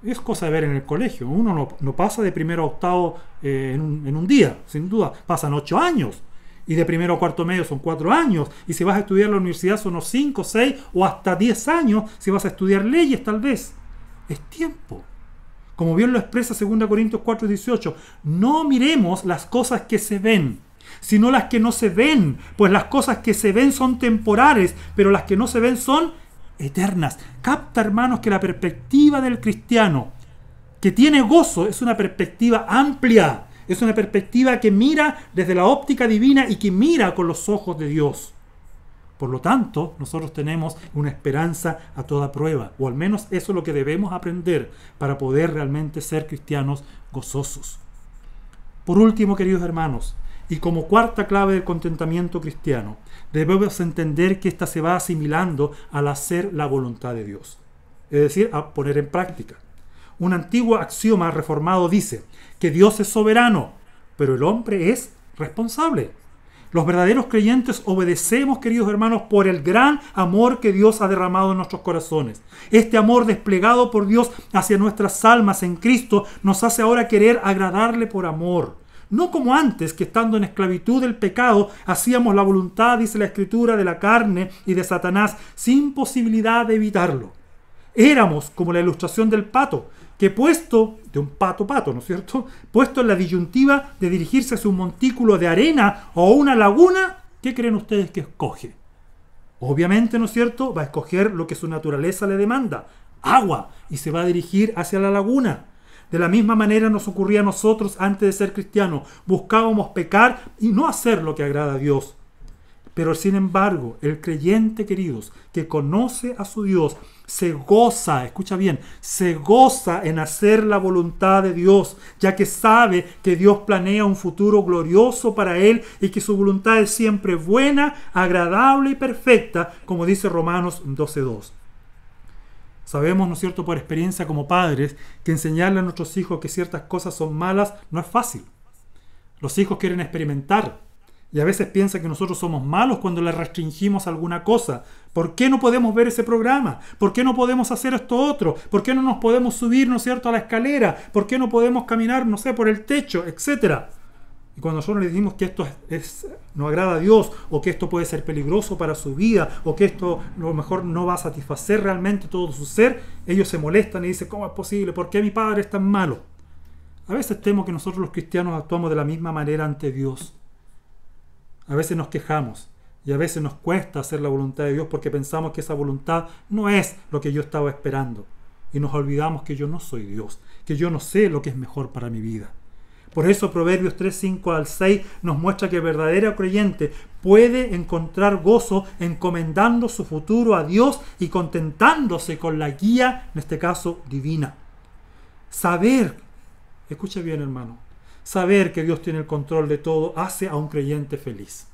Es cosa de ver en el colegio. Uno no pasa de primero a octavo en un día, sin duda. Pasan 8 años. Y de primero a cuarto medio son 4 años. Y si vas a estudiar en la universidad son unos 5, 6 o hasta 10 años si vas a estudiar leyes tal vez. Es tiempo. Como bien lo expresa 2 Corintios 4:18. No miremos las cosas que se ven, sino las que no se ven. Pues las cosas que se ven son temporales, pero las que no se ven son eternas. Capta, hermanos, que la perspectiva del cristiano que tiene gozo es una perspectiva amplia. Es una perspectiva que mira desde la óptica divina y que mira con los ojos de Dios. Por lo tanto, nosotros tenemos una esperanza a toda prueba, o al menos eso es lo que debemos aprender para poder realmente ser cristianos gozosos. Por último, queridos hermanos, y como cuarta clave del contentamiento cristiano, debemos entender que ésta se va asimilando al hacer la voluntad de Dios, es decir, a poner en práctica. Un antiguo axioma reformado dice que Dios es soberano, pero el hombre es responsable. Los verdaderos creyentes obedecemos, queridos hermanos, por el gran amor que Dios ha derramado en nuestros corazones. Este amor desplegado por Dios hacia nuestras almas en Cristo nos hace ahora querer agradarle por amor. No como antes, que estando en esclavitud del pecado, hacíamos la voluntad, dice la Escritura, de la carne y de Satanás, sin posibilidad de evitarlo. Éramos como la ilustración del pato, que puesto, de un pato, ¿no es cierto? Puesto en la disyuntiva de dirigirse hacia un montículo de arena o una laguna, ¿qué creen ustedes que escoge? Obviamente, ¿no es cierto? Va a escoger lo que su naturaleza le demanda, agua, y se va a dirigir hacia la laguna. De la misma manera nos ocurría a nosotros antes de ser cristianos. Buscábamos pecar y no hacer lo que agrada a Dios. Pero sin embargo, el creyente, queridos, que conoce a su Dios, se goza, escucha bien, se goza en hacer la voluntad de Dios, ya que sabe que Dios planea un futuro glorioso para él y que su voluntad es siempre buena, agradable y perfecta, como dice Romanos 12:2. Sabemos, ¿no es cierto?, por experiencia como padres, que enseñarle a nuestros hijos que ciertas cosas son malas no es fácil. Los hijos quieren experimentar. Y a veces piensan que nosotros somos malos cuando les restringimos alguna cosa. ¿Por qué no podemos ver ese programa? ¿Por qué no podemos hacer esto otro? ¿Por qué no nos podemos subir, ¿no es cierto?, a la escalera? ¿Por qué no podemos caminar, no sé, por el techo, etcétera? Y cuando nosotros les decimos que esto no agrada a Dios, o que esto puede ser peligroso para su vida, o que esto a lo mejor no va a satisfacer realmente todo su ser, ellos se molestan y dicen, ¿cómo es posible? ¿Por qué mi padre es tan malo? A veces temo que nosotros los cristianos actuamos de la misma manera ante Dios. A veces nos quejamos y a veces nos cuesta hacer la voluntad de Dios porque pensamos que esa voluntad no es lo que yo estaba esperando. Y nos olvidamos que yo no soy Dios, que yo no sé lo que es mejor para mi vida. Por eso Proverbios 3:5-6 nos muestra que el verdadero creyente puede encontrar gozo encomendando su futuro a Dios y contentándose con la guía, en este caso divina. Saber, escucha bien, hermano, saber que Dios tiene el control de todo hace a un creyente feliz.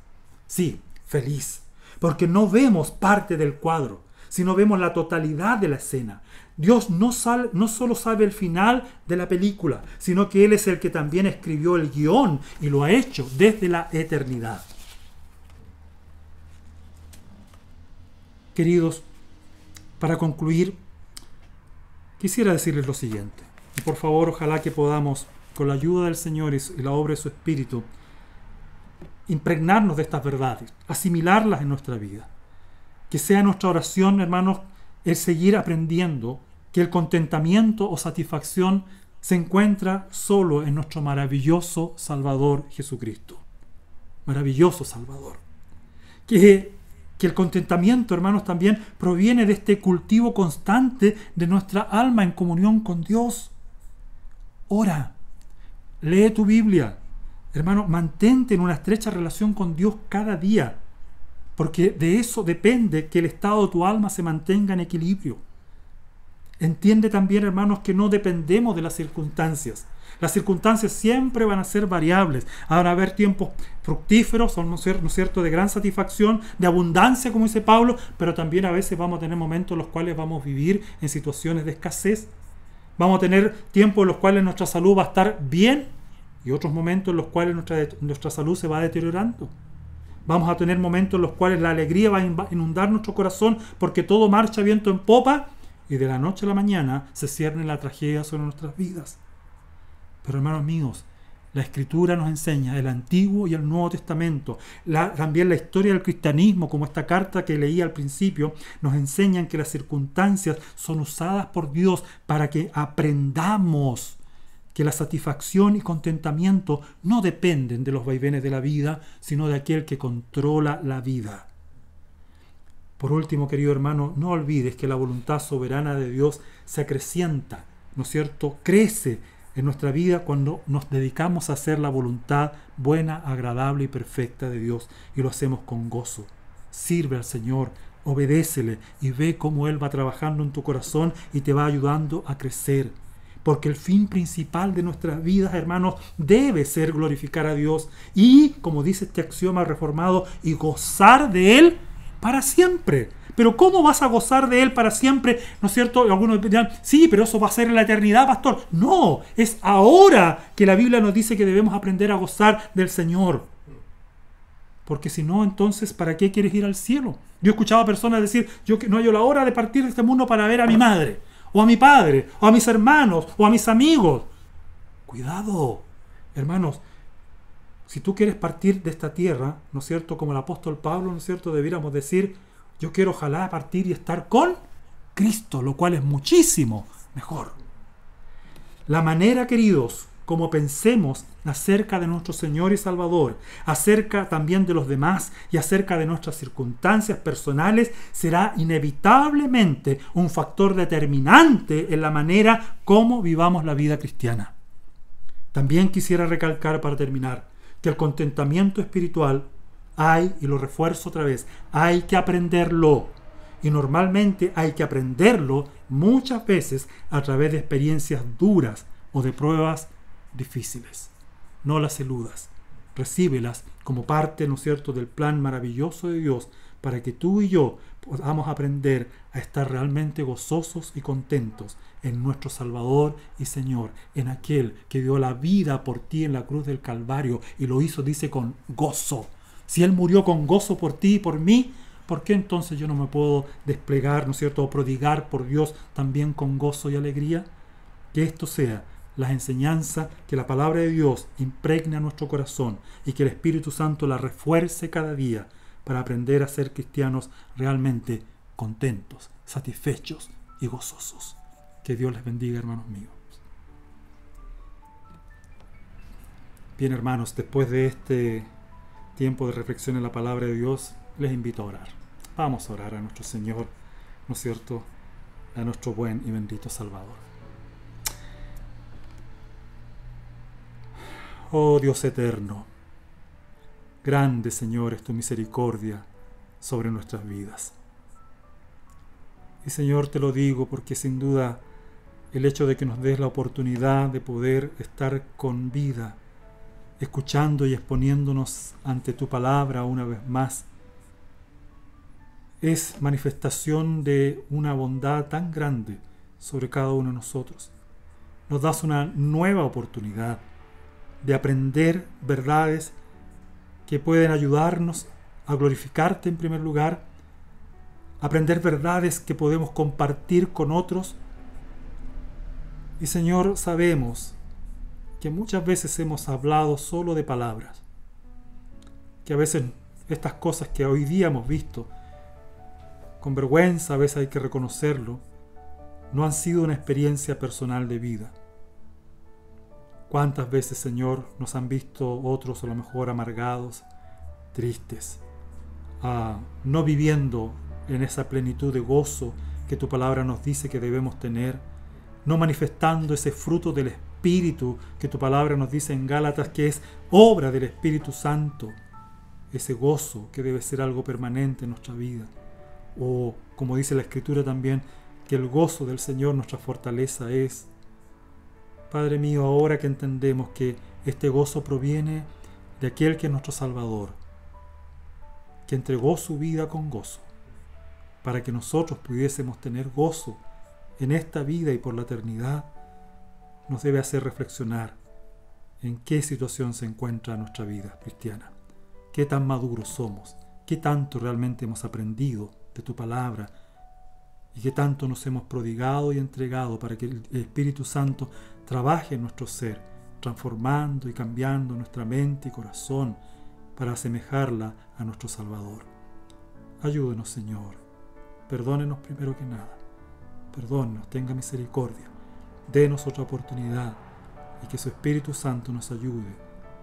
Sí, feliz. Porque no vemos parte del cuadro, sino vemos la totalidad de la escena. Dios no solo sabe el final de la película, sino que Él es el que también escribió el guión y lo ha hecho desde la eternidad. Queridos, para concluir, quisiera decirles lo siguiente. Y por favor, ojalá que podamos, con la ayuda del Señor y la obra de su Espíritu, impregnarnos de estas verdades, asimilarlas en nuestra vida. Que sea nuestra oración, hermanos, el seguir aprendiendo que el contentamiento o satisfacción se encuentra solo en nuestro maravilloso Salvador Jesucristo. Maravilloso Salvador. Que el contentamiento, hermanos, también proviene de este cultivo constante de nuestra alma en comunión con Dios. Ora. Lee tu Biblia. Hermano, mantente en una estrecha relación con Dios cada día, porque de eso depende que el estado de tu alma se mantenga en equilibrio. Entiende también, hermanos, que no dependemos de las circunstancias. Las circunstancias siempre van a ser variables. Van a haber tiempos fructíferos, ¿no es cierto?, de gran satisfacción, de abundancia, como dice Pablo, pero también a veces vamos a tener momentos en los cuales vamos a vivir en situaciones de escasez. Vamos a tener tiempos en los cuales nuestra salud va a estar bien y otros momentos en los cuales nuestra salud se va deteriorando. Vamos a tener momentos en los cuales la alegría va a inundar nuestro corazón porque todo marcha viento en popa y de la noche a la mañana se cierne la tragedia sobre nuestras vidas. Pero hermanos míos, la Escritura nos enseña, el Antiguo y el Nuevo Testamento, también la historia del cristianismo, como esta carta que leí al principio, nos enseñan que las circunstancias son usadas por Dios para que aprendamos que la satisfacción y contentamiento no dependen de los vaivenes de la vida, sino de aquel que controla la vida. Por último, querido hermano, no olvides que la voluntad soberana de Dios se acrecienta, ¿no es cierto?, crece en nuestra vida cuando nos dedicamos a hacer la voluntad buena, agradable y perfecta de Dios y lo hacemos con gozo. Sirve al Señor, obedécele y ve cómo Él va trabajando en tu corazón y te va ayudando a crecer. Porque el fin principal de nuestras vidas, hermanos, debe ser glorificar a Dios y, como dice este axioma reformado, y gozar de Él para siempre. Pero ¿cómo vas a gozar de Él para siempre? ¿No es cierto? Algunos dirán, sí, pero eso va a ser en la eternidad, pastor. No, es ahora que la Biblia nos dice que debemos aprender a gozar del Señor. Porque si no, entonces, ¿para qué quieres ir al cielo? Yo he escuchado a personas decir, yo no hallo la hora de partir de este mundo para ver a mi madre, o a mi padre, o a mis hermanos, o a mis amigos. Cuidado, hermanos. Si tú quieres partir de esta tierra, ¿no es cierto? Como el apóstol Pablo, ¿no es cierto? Debiéramos decir, yo quiero ojalá partir y estar con Cristo, lo cual es muchísimo mejor. La manera, queridos, como pensemos acerca de nuestro Señor y Salvador, acerca también de los demás y acerca de nuestras circunstancias personales, será inevitablemente un factor determinante en la manera como vivamos la vida cristiana. También quisiera recalcar para terminar que el contentamiento espiritual y lo refuerzo otra vez, hay que aprenderlo. Y normalmente hay que aprenderlo muchas veces a través de experiencias duras o de pruebas difíciles. No las eludas. Recíbelas como parte, ¿no es cierto?, del plan maravilloso de Dios para que tú y yo podamos aprender a estar realmente gozosos y contentos en nuestro Salvador y Señor, en aquel que dio la vida por ti en la cruz del Calvario y lo hizo, dice, con gozo. Si Él murió con gozo por ti y por mí, ¿por qué entonces yo no me puedo desplegar, ¿no es cierto?, o prodigar por Dios también con gozo y alegría? Que esto sea la enseñanza, que la palabra de Dios impregne a nuestro corazón y que el Espíritu Santo la refuerce cada día para aprender a ser cristianos realmente contentos, satisfechos y gozosos. Que Dios les bendiga, hermanos míos. Bien, hermanos, después de este tiempo de reflexión en la palabra de Dios, les invito a orar. Vamos a orar a nuestro Señor, ¿no es cierto?, a nuestro buen y bendito Salvador. Oh Dios eterno, grande, Señor, es tu misericordia sobre nuestras vidas. Y Señor, te lo digo porque sin duda el hecho de que nos des la oportunidad de poder estar con vida, escuchando y exponiéndonos ante tu palabra una vez más, es manifestación de una bondad tan grande sobre cada uno de nosotros. Nos das una nueva oportunidad de aprender verdades que pueden ayudarnos a glorificarte en primer lugar, aprender verdades que podemos compartir con otros. Y Señor, sabemos que muchas veces hemos hablado solo de palabras, que a veces estas cosas que hoy día hemos visto, con vergüenza a veces hay que reconocerlo, no han sido una experiencia personal de vida. ¿Cuántas veces, Señor, nos han visto otros a lo mejor amargados, tristes, no viviendo en esa plenitud de gozo que tu palabra nos dice que debemos tener, no manifestando ese fruto del Espíritu que tu palabra nos dice en Gálatas que es obra del Espíritu Santo, ese gozo que debe ser algo permanente en nuestra vida? O, como dice la Escritura también, que el gozo del Señor nuestra fortaleza es. Padre mío, ahora que entendemos que este gozo proviene de aquel que es nuestro Salvador, que entregó su vida con gozo, para que nosotros pudiésemos tener gozo en esta vida y por la eternidad, nos debe hacer reflexionar en qué situación se encuentra nuestra vida cristiana, qué tan maduros somos, qué tanto realmente hemos aprendido de tu palabra y qué tanto nos hemos prodigado y entregado para que el Espíritu Santo trabaje en nuestro ser, transformando y cambiando nuestra mente y corazón para asemejarla a nuestro Salvador. Ayúdenos, Señor. Perdónenos primero que nada. Perdónenos, tenga misericordia. Denos otra oportunidad y que su Espíritu Santo nos ayude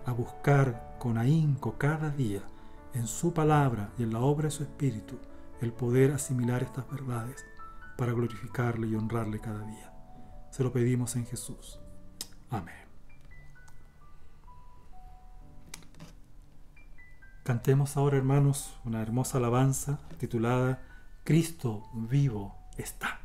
a buscar con ahínco cada día en su palabra y en la obra de su Espíritu el poder asimilar estas verdades para glorificarle y honrarle cada día. Se lo pedimos en Jesús. Amén. Cantemos ahora, hermanos, una hermosa alabanza titulada Cristo vivo está.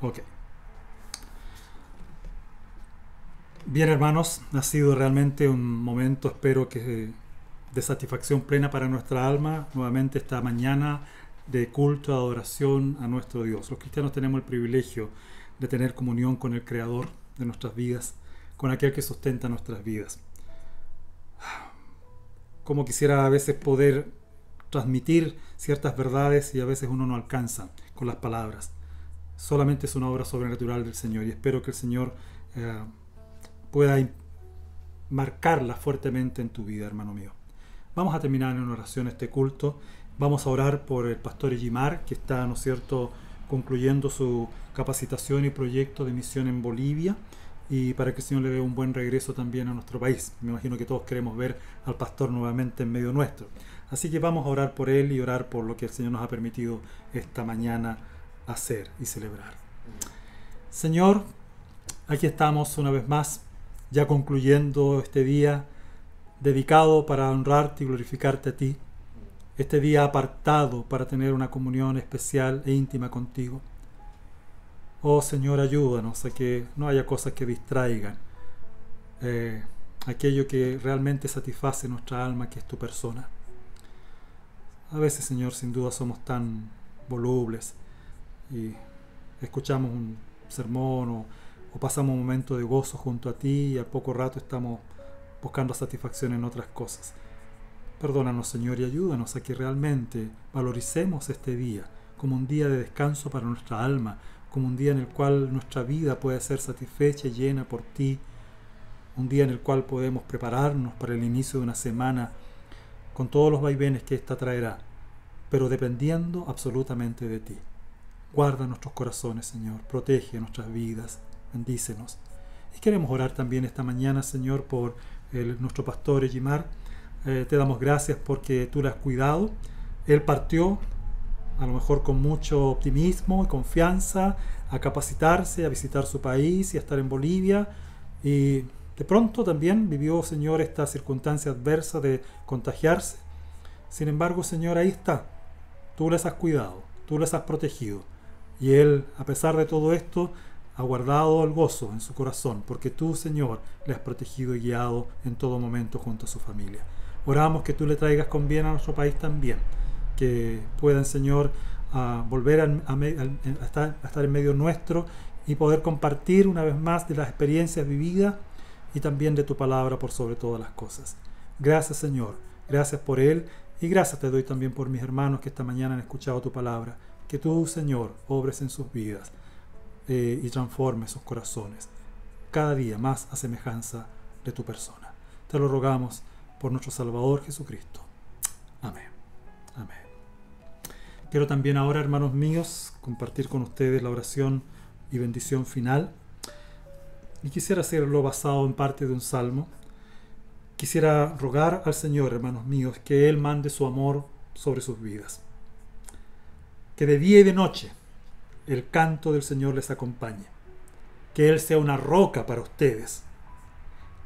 Ok. Bien, hermanos, ha sido realmente un momento, espero que de satisfacción plena para nuestra alma, nuevamente esta mañana de culto, de adoración a nuestro Dios. Los cristianos tenemos el privilegio de tener comunión con el Creador de nuestras vidas, con aquel que sustenta nuestras vidas. Como quisiera a veces poder transmitir ciertas verdades y a veces uno no alcanza con las palabras. Solamente es una obra sobrenatural del Señor y espero que el Señor pueda marcarla fuertemente en tu vida, hermano mío. Vamos a terminar en una oración este culto. Vamos a orar por el pastor Egimar, que está, ¿no es cierto?, concluyendo su capacitación y proyecto de misión en Bolivia. y para que el Señor le dé un buen regreso también a nuestro país. Me imagino que todos queremos ver al pastor nuevamente en medio nuestro. Así que vamos a orar por él y orar por lo que el Señor nos ha permitido esta mañana hacer y celebrar. Señor, aquí estamos una vez más, ya concluyendo este día dedicado para honrarte y glorificarte a ti. Este día apartado para tener una comunión especial e íntima contigo. Oh Señor, ayúdanos a que no haya cosas que distraigan aquello que realmente satisface nuestra alma, que es tu persona. A veces, Señor, sin duda somos tan volubles y escuchamos un sermón o pasamos un momento de gozo junto a ti y al poco rato estamos buscando satisfacción en otras cosas. Perdónanos, Señor, y ayúdanos a que realmente valoricemos este día como un día de descanso para nuestra alma, como un día en el cual nuestra vida puede ser satisfecha y llena por ti, un día en el cual podemos prepararnos para el inicio de una semana con todos los vaivenes que ésta traerá, pero dependiendo absolutamente de ti. Guarda nuestros corazones, Señor, protege nuestras vidas, bendícenos. Y queremos orar también esta mañana, Señor, por nuestro pastor Ejimar. Te damos gracias porque tú le has cuidado. Él partió, a lo mejor con mucho optimismo y confianza, a capacitarse, a visitar su país y a estar en Bolivia. Y de pronto también vivió, Señor, esta circunstancia adversa de contagiarse. Sin embargo, Señor, ahí está. Tú les has cuidado, tú les has protegido. Y él, a pesar de todo esto, ha guardado el gozo en su corazón, porque tú, Señor, le has protegido y guiado en todo momento junto a su familia. Oramos que tú le traigas con bien a nuestro país también, que puedan, Señor, volver a estar en medio nuestro y poder compartir una vez más de las experiencias vividas y también de tu palabra por sobre todas las cosas. Gracias, Señor, gracias por él y gracias te doy también por mis hermanos que esta mañana han escuchado tu palabra. Que tú, Señor, obres en sus vidas y transformes sus corazones cada día más a semejanza de tu persona. Te lo rogamos por nuestro Salvador Jesucristo. Amén. Amén. Quiero también ahora, hermanos míos, compartir con ustedes la oración y bendición final. Y quisiera hacerlo basado en parte de un salmo. Quisiera rogar al Señor, hermanos míos, que Él mande su amor sobre sus vidas. Que de día y de noche el canto del Señor les acompañe. Que Él sea una roca para ustedes.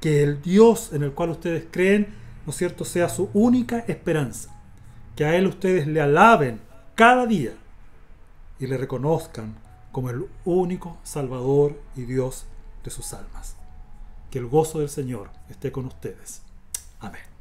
Que el Dios en el cual ustedes creen, ¿no es cierto?, sea su única esperanza. Que a Él ustedes le alaben cada día y le reconozcan como el único Salvador y Dios de sus almas. Que el gozo del Señor esté con ustedes. Amén.